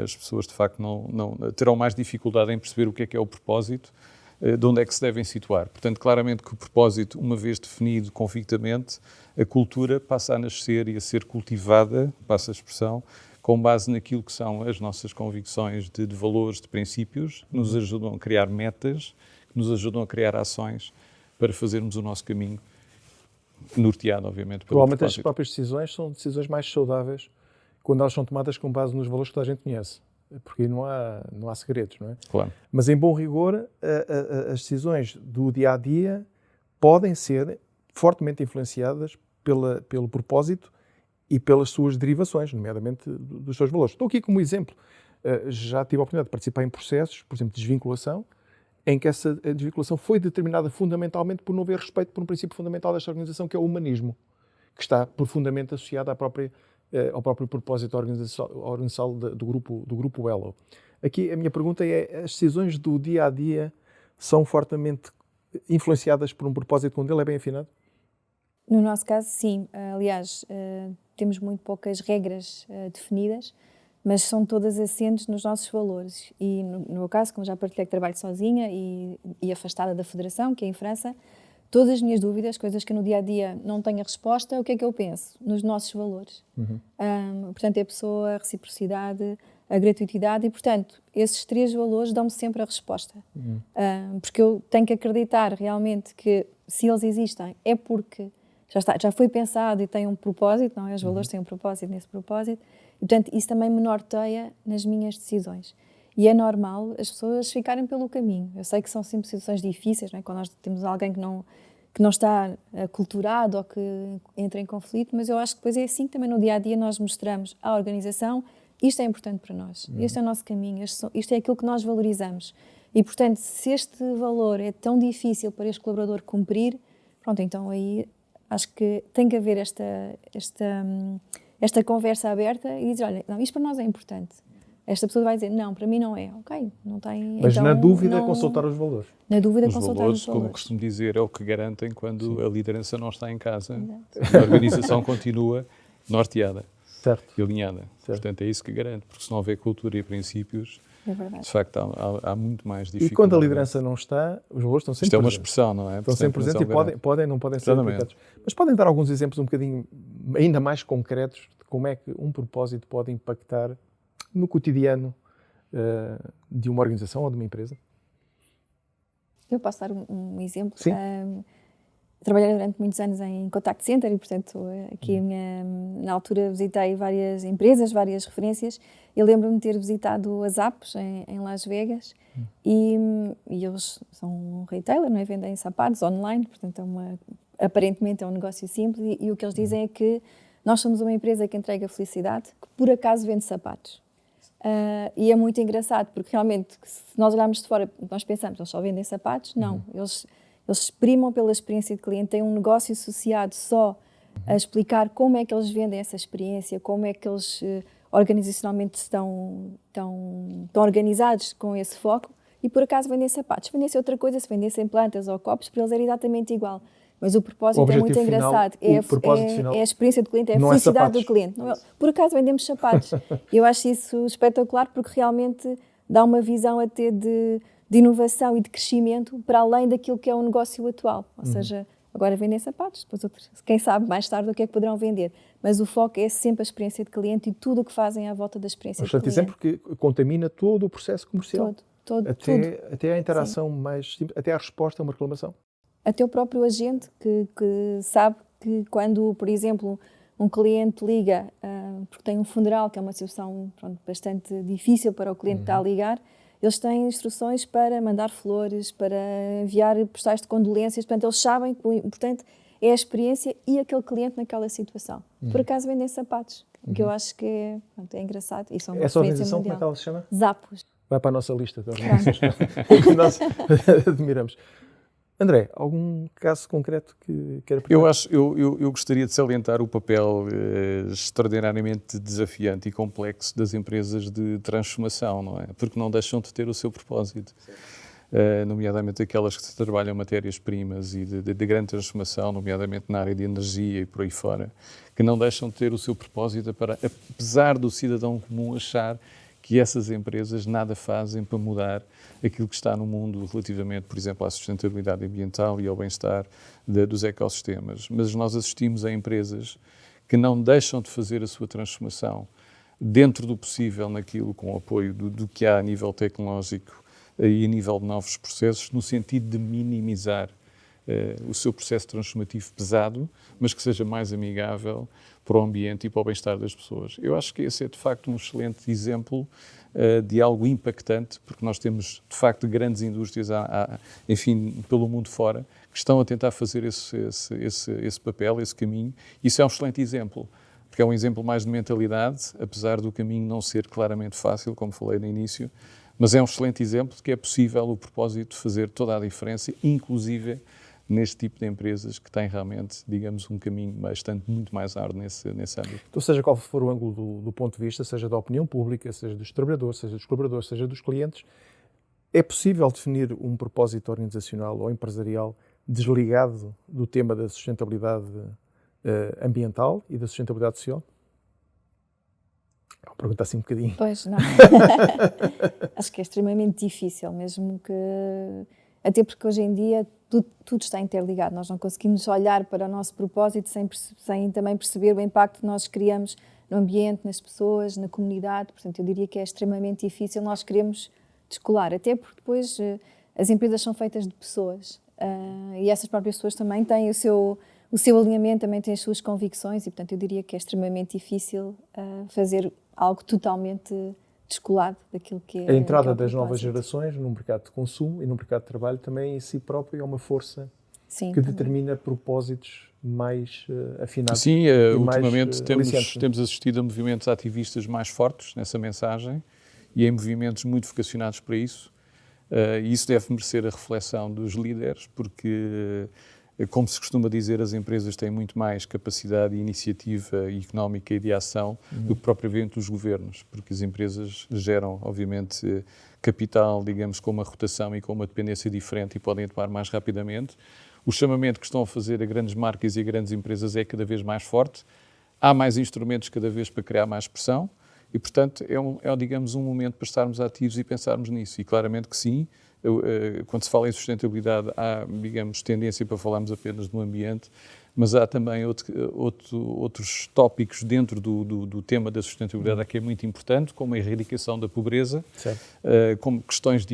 as pessoas, de facto, não terão mais dificuldade em perceber o que é o propósito, de onde é que se devem situar. Portanto, claramente que o propósito, uma vez definido convictamente, a cultura passa a nascer e a ser cultivada, passa a expressão, com base naquilo que são as nossas convicções de valores, de princípios, que nos ajudam a criar metas, que nos ajudam a criar ações para fazermos o nosso caminho norteado, obviamente, pelo Provavelmente propósito. as próprias decisões são decisões mais saudáveis quando elas são tomadas com base nos valores que toda a gente conhece. Porque aí não há segredos, não é? Claro. Mas, em bom rigor, as decisões do dia-a-dia podem ser fortemente influenciadas pelo propósito e pelas suas derivações, nomeadamente dos seus valores. Estou aqui como exemplo. Já tive a oportunidade de participar em processos, por exemplo, de desvinculação, em que essa desvinculação foi determinada fundamentalmente por não haver respeito por um princípio fundamental desta organização, que é o humanismo, que está profundamente associado ao próprio propósito organizacional do grupo Elo. Aqui a minha pergunta é: as decisões do dia-a-dia são fortemente influenciadas por um propósito quando ele é bem afinado? No nosso caso, sim. Aliás, temos muito poucas regras definidas, mas são todas assentes nos nossos valores. E no meu caso, como já partilhei que trabalho sozinha e afastada da Federação, que é em França, todas as minhas dúvidas, coisas que no dia-a-dia não tenho a resposta, o que é que eu penso? Nos nossos valores. Portanto, é a pessoa, a reciprocidade, a gratuitidade e, portanto, esses 3 valores dão-me sempre a resposta. Porque eu tenho que acreditar realmente que, se eles existem, é porque já foi pensado e tem um propósito, não é? Os valores têm um propósito nesse propósito. E, portanto, isso também me norteia nas minhas decisões. E é normal as pessoas ficarem pelo caminho. Eu sei que são sempre situações difíceis, não é? Quando nós temos alguém que não está aculturado ou que entra em conflito, mas eu acho que depois é assim que também no dia-a-dia nós mostramos à organização: isto é importante para nós, este é o nosso caminho, isto é aquilo que nós valorizamos. E, portanto, se este valor é tão difícil para este colaborador cumprir, pronto, então aí acho que tem que haver esta conversa aberta e dizer: olha, não, isto para nós é importante. Esta pessoa vai dizer: não, para mim não é. Ok, não tem... Mas então, na dúvida, consultar os valores. Na dúvida, Os consultar valores, os valores. como costumo dizer, é o que garantem quando a liderança não está em casa. E a organização continua norteada e alinhada. Portanto, é isso que garante, porque se não houver cultura e princípios, É verdade. de facto, há muito mais dificuldade. E quando a liderança não está, os valores estão sempre Isto é uma presentes. expressão, não é? Estão sempre presentes e não podem ser aplicados. Mas podem dar alguns exemplos um bocadinho ainda mais concretos de como é que um propósito pode impactar no cotidiano de uma organização ou de uma empresa? Eu posso dar um exemplo. Sim. Trabalhei durante muitos anos em contact center e, portanto, aqui na altura visitei várias empresas, várias referências. Eu lembro-me de ter visitado a Zappos em Las Vegas e eles são um retailer, não é? Vendem sapatos online, portanto, aparentemente é um negócio simples e o que eles dizem é que nós somos uma empresa que entrega felicidade, que por acaso vende sapatos. E é muito engraçado, porque realmente, se nós olharmos de fora, nós pensamos, eles só vendem sapatos? Não, eles primam pela experiência de cliente, têm um negócio associado só a explicar como é que eles vendem essa experiência, como é que eles organizacionalmente estão organizados com esse foco, e por acaso vendem sapatos. Se vendessem outra coisa, se vendessem plantas ou copos, para eles era exatamente igual. Mas o propósito é muito engraçado. É a experiência do cliente, é a felicidade do cliente. Não é, por acaso vendemos sapatos. Eu acho isso espetacular, porque realmente dá uma visão até de inovação e de crescimento para além daquilo que é o negócio atual. Ou seja, agora vendem sapatos, depois quem sabe mais tarde o que é que poderão vender. Mas o foco é sempre a experiência de cliente e tudo o que fazem à volta da experiência de cliente. Exemplo que contamina todo o processo comercial. Tudo. Até a interação mais simples, até a resposta a uma reclamação. Até o próprio agente que sabe que quando, por exemplo, um cliente liga porque tem um funeral, que é uma situação bastante difícil para o cliente que está a ligar, eles têm instruções para mandar flores, para enviar postais de condolências. Portanto, eles sabem que o importante é a experiência e aquele cliente naquela situação. Por acaso vendem sapatos, que eu acho que é engraçado. E são uma essa organização, mundial. como é que ela se chama? Zappos. Vai para a nossa lista de organizações que nós admiramos. André, algum caso concreto que queira partilhar? Eu gostaria de salientar o papel extraordinariamente desafiante e complexo das empresas de transformação, não é? Porque não deixam de ter o seu propósito. Nomeadamente aquelas que trabalham matérias-primas e de grande transformação, nomeadamente na área de energia e por aí fora, que não deixam de ter o seu propósito para, apesar do cidadão comum achar que essas empresas nada fazem para mudar aquilo que está no mundo relativamente, por exemplo, à sustentabilidade ambiental e ao bem-estar dos ecossistemas. Mas nós assistimos a empresas que não deixam de fazer a sua transformação dentro do possível naquilo, com o apoio do que há a nível tecnológico e a nível de novos processos, no sentido de minimizar o seu processo transformativo pesado, mas que seja mais amigável para o ambiente e para o bem-estar das pessoas. Eu acho que esse é, de facto, um excelente exemplo de algo impactante, porque nós temos, de facto, grandes indústrias, enfim, pelo mundo fora, que estão a tentar fazer esse papel, esse caminho. Isso é um excelente exemplo, porque é um exemplo mais de mentalidade, apesar do caminho não ser claramente fácil, como falei no início, mas é um excelente exemplo de que é possível o propósito fazer toda a diferença, inclusive neste tipo de empresas que têm realmente, digamos, um caminho muito mais árduo nesse âmbito. Então, seja qual for o ângulo do ponto de vista, seja da opinião pública, seja dos trabalhadores, seja dos colaboradores, seja dos clientes, é possível definir um propósito organizacional ou empresarial desligado do tema da sustentabilidade ambiental e da sustentabilidade social? Vou perguntar assim um bocadinho. Pois, não. Acho que é extremamente difícil, mesmo que... Até porque hoje em dia tudo está interligado. Nós não conseguimos olhar para o nosso propósito sem também perceber o impacto que nós criamos no ambiente, nas pessoas, na comunidade. Portanto, eu diria que é extremamente difícil nós queremos descolar. Até porque depois as empresas são feitas de pessoas e essas próprias pessoas também têm o seu alinhamento, também têm as suas convicções e, portanto, eu diria que é extremamente difícil fazer algo totalmente descolado daquilo que é a entrada das propósito. novas gerações no mercado de consumo e no mercado de trabalho também em si próprio é uma força que também determina propósitos mais afinados. Sim, ultimamente aliciantes. temos assistido a movimentos ativistas mais fortes nessa mensagem e em movimentos muito vocacionados para isso. E isso deve merecer a reflexão dos líderes, porque, como se costuma dizer, as empresas têm muito mais capacidade de iniciativa económica e de ação do que propriamente os governos, porque as empresas geram, obviamente, capital, digamos, com uma rotação e com uma dependência diferente e podem atuar mais rapidamente. O chamamento que estão a fazer a grandes marcas e a grandes empresas é cada vez mais forte. Há mais instrumentos cada vez para criar mais pressão e, portanto, é digamos, um momento para estarmos ativos e pensarmos nisso. E claramente que sim, quando se fala em sustentabilidade, há, digamos, tendência para falarmos apenas do ambiente, mas há também outros tópicos dentro do tema da sustentabilidade que é muito importante, como a erradicação da pobreza, como questões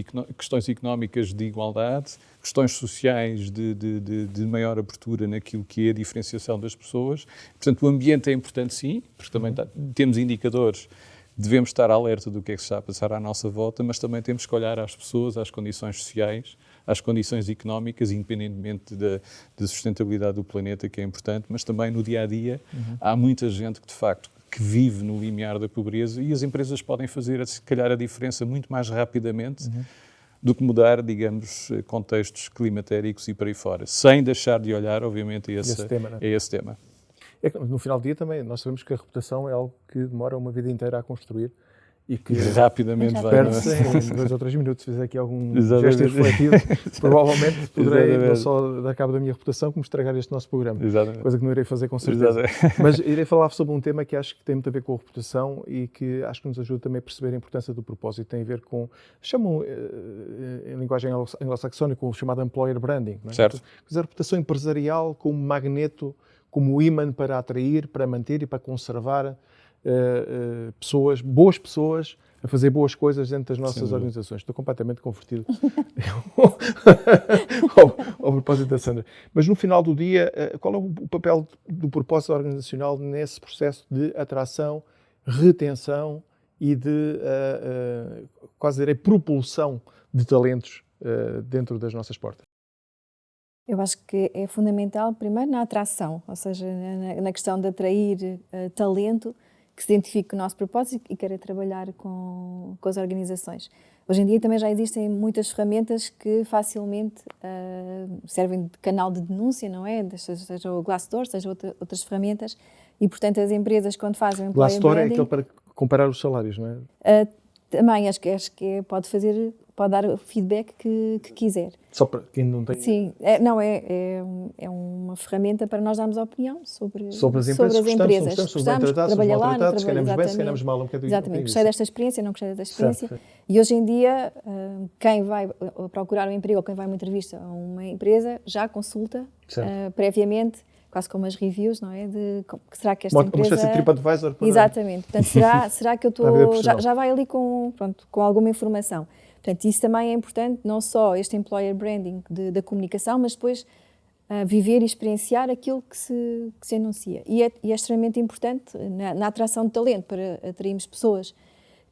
económicas de igualdade, questões sociais de maior abertura naquilo que é a diferenciação das pessoas. Portanto, o ambiente é importante sim, porque também temos indicadores. Devemos estar alerta do que é que se está a passar à nossa volta, mas também temos que olhar às pessoas, às condições sociais, às condições económicas, independentemente da sustentabilidade do planeta, que é importante, mas também no dia-a-dia há muita gente que, de facto, que vive no limiar da pobreza e as empresas podem fazer, se calhar, a diferença muito mais rapidamente do que mudar, digamos, contextos climatéricos e por aí fora, sem deixar de olhar, obviamente, a esse tema. É que, no final do dia também, nós sabemos que a reputação é algo que demora uma vida inteira a construir e que rapidamente vai... perde-se em 2 ou 3 minutos. Se fizer aqui algum gesto refletido, provavelmente poderei não só dar cabo da minha reputação, como estragar este nosso programa. Exatamente. Coisa que não irei fazer com certeza. Mas irei falar sobre um tema que acho que tem muito a ver com a reputação e que acho que nos ajuda também a perceber a importância do propósito. Tem a ver com, chamam em linguagem anglo-saxónica, com o chamado employer branding. Não é? Certo. A reputação empresarial como magneto, como imã para atrair, para manter e para conservar pessoas, boas pessoas, a fazer boas coisas dentro das nossas organizações. Estou completamente convertido ao propósito da Sandra. Mas no final do dia, qual é o papel do propósito organizacional nesse processo de atração, retenção e de, quase direi, propulsão de talentos dentro das nossas portas? Eu acho que é fundamental, primeiro, na atração, ou seja, na questão de atrair talento que se identifique com o nosso propósito e queira trabalhar com as organizações. Hoje em dia também já existem muitas ferramentas que facilmente servem de canal de denúncia, não é? Seja o Glassdoor, seja outras ferramentas, e, portanto, as empresas, quando fazem... Glassdoor é aquele para comparar os salários, não é? Também, acho que pode dar o feedback que quiser. Só para quem não tem... Sim, é uma ferramenta para nós darmos opinião sobre as empresas. Gostamos, bem tratados, mal tratados, se queremos bem, se queremos mal, um bocadinho. Exatamente, gostei desta experiência, não gostei desta experiência. Certo. E hoje em dia, quem vai procurar um emprego ou quem vai a uma entrevista a uma empresa já consulta previamente quase como as reviews, não é? Será que esta uma empresa... espécie de TripAdvisor. Exatamente. Portanto, será que eu Para a vida estou... profissional. Já vai ali com alguma informação. Portanto, isso também é importante, não só este employer branding da comunicação, mas depois viver e experienciar aquilo que se anuncia. E é extremamente importante na atração de talento, para atrairmos pessoas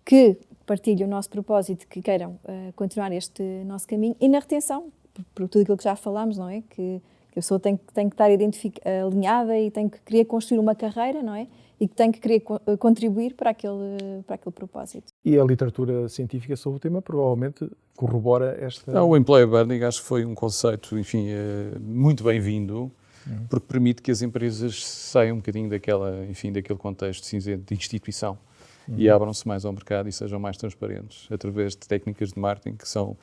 que partilhem o nosso propósito, que queiram continuar este nosso caminho, e na retenção, por tudo aquilo que já falámos, não é? Que a pessoa tem que estar alinhada e tem que querer construir uma carreira, não é? E que tem que querer contribuir para aquele propósito. E a literatura científica sobre o tema provavelmente corrobora esta... O employer branding acho que foi um conceito, enfim, muito bem-vindo, porque permite que as empresas saiam um bocadinho daquele contexto cinzento de instituição e abram-se mais ao mercado e sejam mais transparentes através de técnicas de marketing que são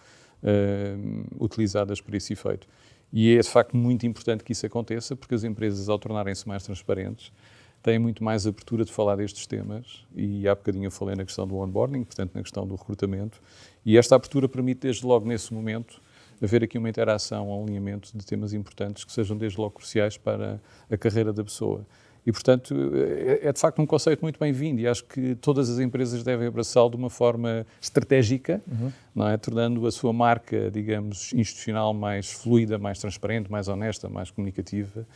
utilizadas para esse efeito. E é de facto muito importante que isso aconteça, porque as empresas, ao tornarem-se mais transparentes, têm muito mais abertura de falar destes temas, e há bocadinho eu falei na questão do onboarding, portanto na questão do recrutamento, e esta abertura permite desde logo nesse momento haver aqui uma interação, um alinhamento de temas importantes que sejam desde logo cruciais para a carreira da pessoa. E, portanto, é de facto um conceito muito bem-vindo, e acho que todas as empresas devem abraçá-lo de uma forma estratégica, não é? Tornando a sua marca, digamos, institucional mais fluida, mais transparente, mais honesta, mais comunicativa,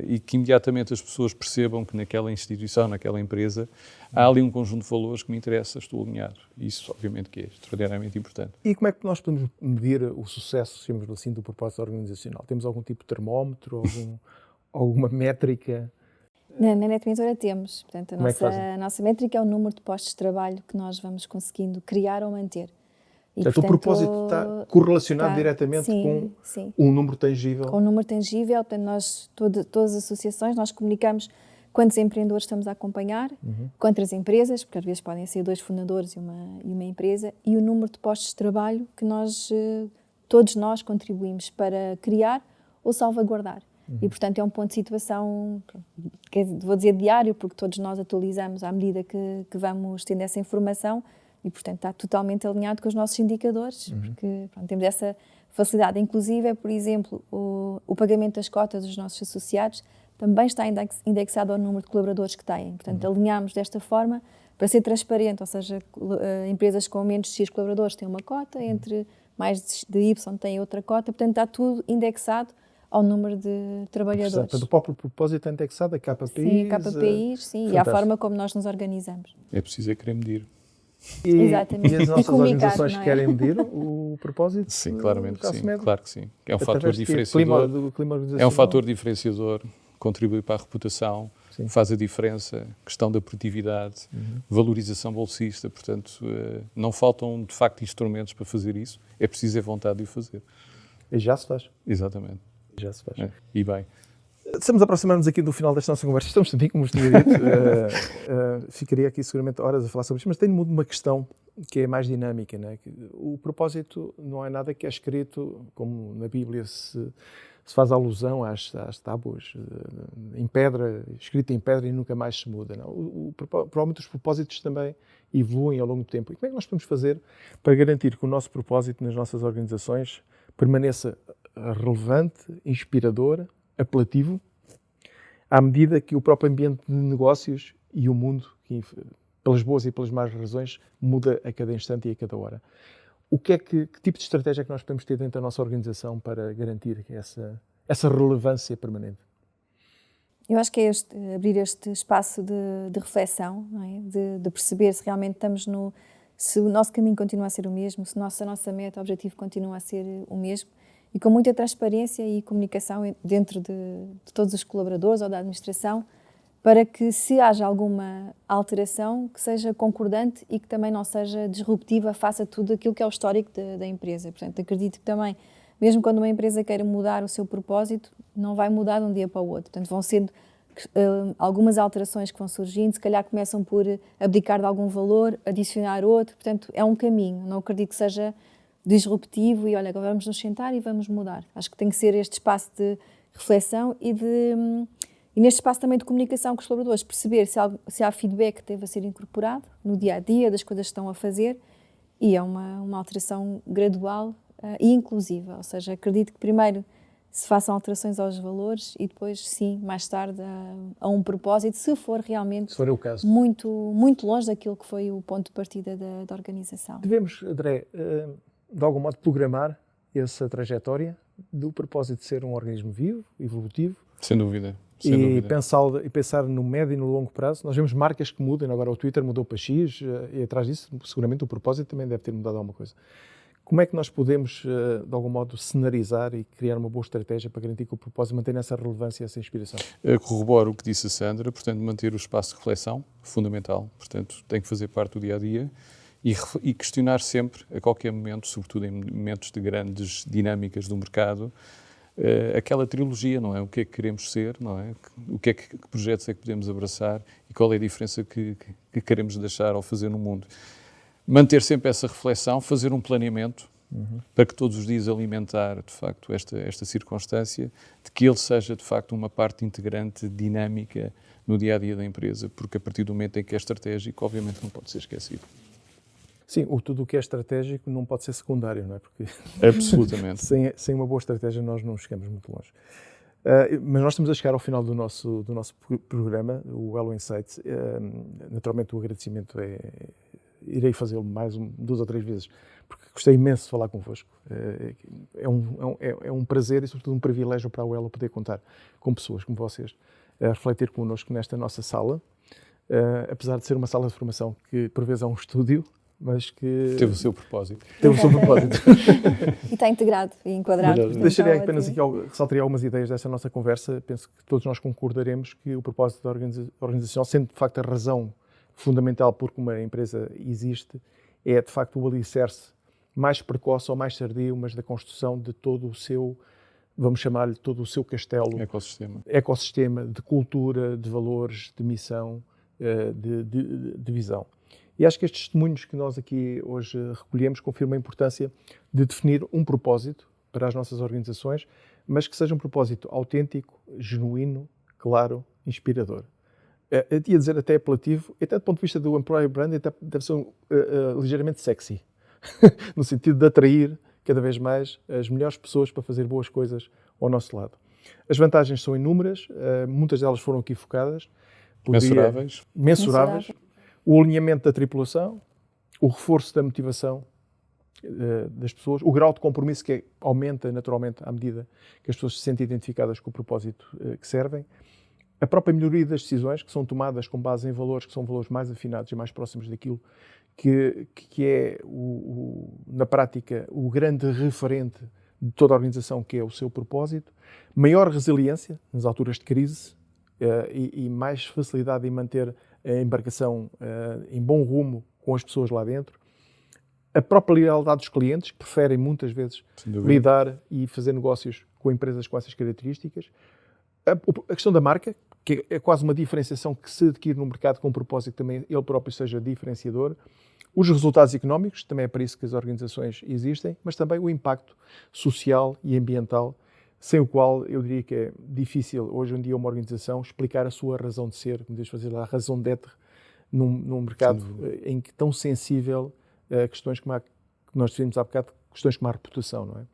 e que imediatamente as pessoas percebam que naquela instituição, naquela empresa, há ali um conjunto de valores que me interessa, estou alinhado. Isso, obviamente, que é extraordinariamente importante. E como é que nós podemos medir o sucesso, chamemos assim, do propósito organizacional? Temos algum tipo de termómetro, alguma métrica? Na NetMentora temos. Portanto, a nossa métrica é o número de postos de trabalho que nós vamos conseguindo criar ou manter. E, portanto, o propósito está correlacionado diretamente com um número tangível. Com um número tangível. Portanto, nós, todas as associações, nós comunicamos quantos empreendedores estamos a acompanhar, quantas empresas, porque às vezes podem ser 2 fundadores e uma empresa, e o número de postos de trabalho que todos nós contribuímos para criar ou salvaguardar. E, portanto, é um ponto de situação, vou dizer diário, porque todos nós atualizamos à medida que vamos tendo essa informação e, portanto, está totalmente alinhado com os nossos indicadores, porque temos essa facilidade. Inclusive, por exemplo, o pagamento das cotas dos nossos associados também está indexado ao número de colaboradores que têm. Portanto, alinhamos desta forma para ser transparente, ou seja, empresas com menos de X colaboradores têm uma cota, entre mais de Y têm outra cota, portanto, está tudo indexado ao número de trabalhadores. Portanto, o próprio propósito é indexado a KPIs. Sim, KPIs, sim, e à forma como nós nos organizamos. É preciso querer medir. Exatamente. E as nossas organizações querem medir o propósito? Sim, claramente que sim. Médio? Claro que sim. É um fator diferenciador. É um fator diferenciador, contribui para a reputação, faz a diferença, questão da produtividade, valorização bolsista, portanto, não faltam de facto instrumentos para fazer isso, é preciso a vontade de o fazer. E já se faz. Exatamente. Já se faz. E bem. Estamos a aproximar-nos aqui do final desta nossa conversa. Estamos também, como vos tinha dito, ficaria aqui seguramente horas a falar sobre isto, mas tenho uma questão que é mais dinâmica, né? O propósito não é nada que é escrito, como na Bíblia se faz alusão às tábuas, em pedra, escrito em pedra e nunca mais se muda. Não? Provavelmente os propósitos também evoluem ao longo do tempo. E como é que nós podemos fazer para garantir que o nosso propósito nas nossas organizações permaneça relevante, inspirador, apelativo, à medida que o próprio ambiente de negócios e o mundo, pelas boas e pelas más razões, muda a cada instante e a cada hora? Que tipo de estratégia é que nós podemos ter dentro da nossa organização para garantir essa relevância permanente? Eu acho que é abrir este espaço de reflexão, não é? De perceber se realmente estamos se o nosso caminho continua a ser o mesmo, se a nossa meta, o objetivo continua a ser o mesmo, e com muita transparência e comunicação dentro de todos os colaboradores ou da administração, para que, se haja alguma alteração, que seja concordante e que também não seja disruptiva face a tudo aquilo que é o histórico da empresa. Portanto, acredito que também, mesmo quando uma empresa queira mudar o seu propósito, não vai mudar de um dia para o outro. Portanto, vão sendo algumas alterações que vão surgindo, se calhar começam por abdicar de algum valor, adicionar outro. Portanto, é um caminho. Não acredito que seja disruptivo e, olha, agora vamos nos sentar e vamos mudar. Acho que tem que ser este espaço de reflexão e neste espaço também de comunicação com os colaboradores, perceber se há feedback que deve ser incorporado no dia-a-dia das coisas que estão a fazer, e é uma alteração gradual e inclusiva. Ou seja, acredito que primeiro se façam alterações aos valores e depois, sim, mais tarde a um propósito, se for realmente o caso. muito, muito longe daquilo que foi o ponto de partida da organização. Devemos, André, de algum modo programar essa trajetória do propósito de ser um organismo vivo, evolutivo. Sem dúvida. E pensar no médio e no longo prazo. Nós vemos marcas que mudam, agora o Twitter mudou para X, e atrás disso, seguramente, o propósito também deve ter mudado alguma coisa. Como é que nós podemos, de algum modo, cenarizar e criar uma boa estratégia para garantir que o propósito mantenha essa relevância e essa inspiração? Corroboro o que disse a Sandra, portanto, manter o espaço de reflexão, fundamental, portanto, tem que fazer parte do dia-a-dia e questionar sempre, a qualquer momento, sobretudo em momentos de grandes dinâmicas do mercado, aquela trilogia, não é? O que é que queremos ser, não é? Que projetos é que podemos abraçar e qual é a diferença que queremos deixar ao fazer no mundo. Manter sempre essa reflexão, fazer um planeamento para que todos os dias alimentar, de facto, esta circunstância de que ele seja, de facto, uma parte integrante, dinâmica no dia-a-dia da empresa, porque a partir do momento em que é estratégico, obviamente não pode ser esquecido. Sim, tudo o que é estratégico não pode ser secundário, não é? Porque absolutamente. sem uma boa estratégia nós não chegamos muito longe. Mas nós estamos a chegar ao final do nosso programa, o Elo Insights. Naturalmente o agradecimento irei fazê-lo mais 2 ou 3 vezes, porque gostei imenso de falar convosco. É um prazer e sobretudo um privilégio para o Elo poder contar com pessoas como vocês, a refletir connosco nesta nossa sala, apesar de ser uma sala de formação que por vezes é um estúdio, mas que... Teve o seu propósito. Teve o seu propósito. E está integrado e enquadrado. Deixaria apenas aqui, ressaltaria algumas ideias dessa nossa conversa. Penso que todos nós concordaremos que o propósito da organização, sendo de facto a razão fundamental porque uma empresa existe, é de facto o alicerce mais precoce ou mais tardio, mas da construção de todo o seu, vamos chamar-lhe, todo o seu castelo. Ecossistema de cultura, de valores, de missão, de visão. E acho que estes testemunhos que nós aqui hoje recolhemos confirmam a importância de definir um propósito para as nossas organizações, mas que seja um propósito autêntico, genuíno, claro, inspirador. Eu ia dizer até apelativo, até do ponto de vista do employer brand, até deve ser ligeiramente sexy, no sentido de atrair cada vez mais as melhores pessoas para fazer boas coisas ao nosso lado. As vantagens são inúmeras, muitas delas foram aqui focadas. Mensuráveis. O alinhamento da tripulação, o reforço da motivação das pessoas, o grau de compromisso que aumenta naturalmente à medida que as pessoas se sentem identificadas com o propósito que servem, a própria melhoria das decisões que são tomadas com base em valores que são valores mais afinados e mais próximos daquilo que é, na prática, o grande referente de toda a organização, que é o seu propósito, maior resiliência nas alturas de crise e mais facilidade em manter a embarcação em bom rumo com as pessoas lá dentro, a própria lealdade dos clientes, que preferem muitas vezes lidar e fazer negócios com empresas com essas características, a questão da marca, que é quase uma diferenciação que se adquire no mercado com o propósito que também ele próprio seja diferenciador, os resultados económicos, também é para isso que as organizações existem, mas também o impacto social e ambiental, sem o qual eu diria que é difícil hoje em dia uma organização explicar a sua razão de ser, como deixa fazer lá, a razão d'être num mercado em que tão sensível a questões como que nós definimos há bocado, questões como a reputação, não é?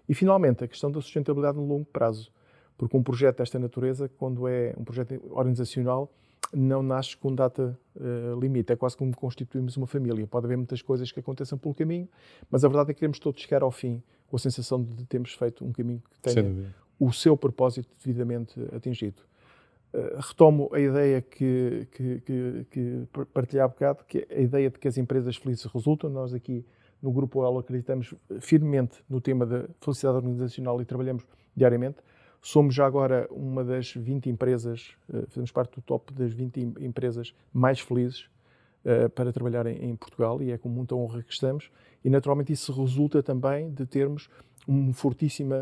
E finalmente a questão da sustentabilidade no longo prazo, porque um projeto desta natureza, quando é um projeto organizacional, não nasce com data limite, é quase como constituímos uma família. Pode haver muitas coisas que aconteçam pelo caminho, mas a verdade é que queremos todos chegar ao fim com a sensação de termos feito um caminho que tenha o seu propósito devidamente atingido. Retomo a ideia que partilhei há bocado, que é a ideia de que as empresas felizes resultam. Nós aqui no Grupo Elo acreditamos firmemente no tema da felicidade organizacional e trabalhamos diariamente. Somos já agora uma das 20 empresas, fazemos parte do top das 20 empresas mais felizes para trabalhar em Portugal, e é com muita honra que estamos. E naturalmente isso resulta também de termos um fortíssimo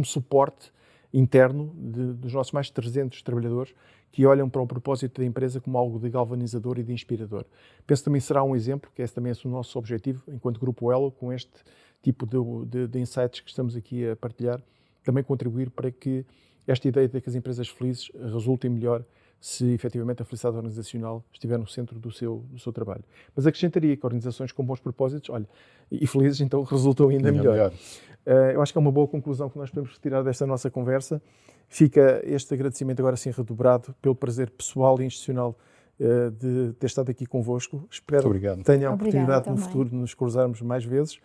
suporte interno dos nossos mais de 300 trabalhadores que olham para o propósito da empresa como algo de galvanizador e de inspirador. Penso que também será um exemplo, que esse também é o nosso objetivo enquanto Grupo Elo, com este tipo de insights que estamos aqui a partilhar, também contribuir para que esta ideia de que as empresas felizes resultem melhor se efetivamente a felicidade organizacional estiver no centro do seu trabalho. Mas acrescentaria que organizações com bons propósitos, olha, e felizes, então resultam ainda melhor. Eu acho que é uma boa conclusão que nós podemos retirar desta nossa conversa. Fica este agradecimento agora sim redobrado pelo prazer pessoal e institucional de ter estado aqui convosco. Espero que tenha a oportunidade no futuro de nos cruzarmos mais vezes.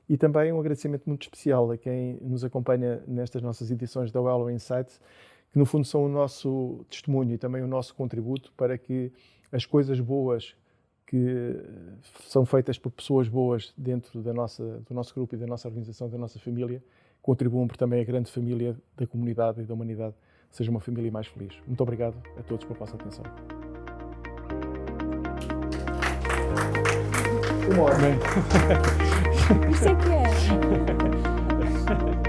E também um agradecimento muito especial a quem nos acompanha nestas nossas edições da Ello Insights, que no fundo são o nosso testemunho e também o nosso contributo para que as coisas boas que são feitas por pessoas boas dentro do nosso grupo e da nossa organização, da nossa família, contribuam para também a grande família da comunidade e da humanidade seja uma família mais feliz. Muito obrigado a todos pela vossa atenção. Isso é que é.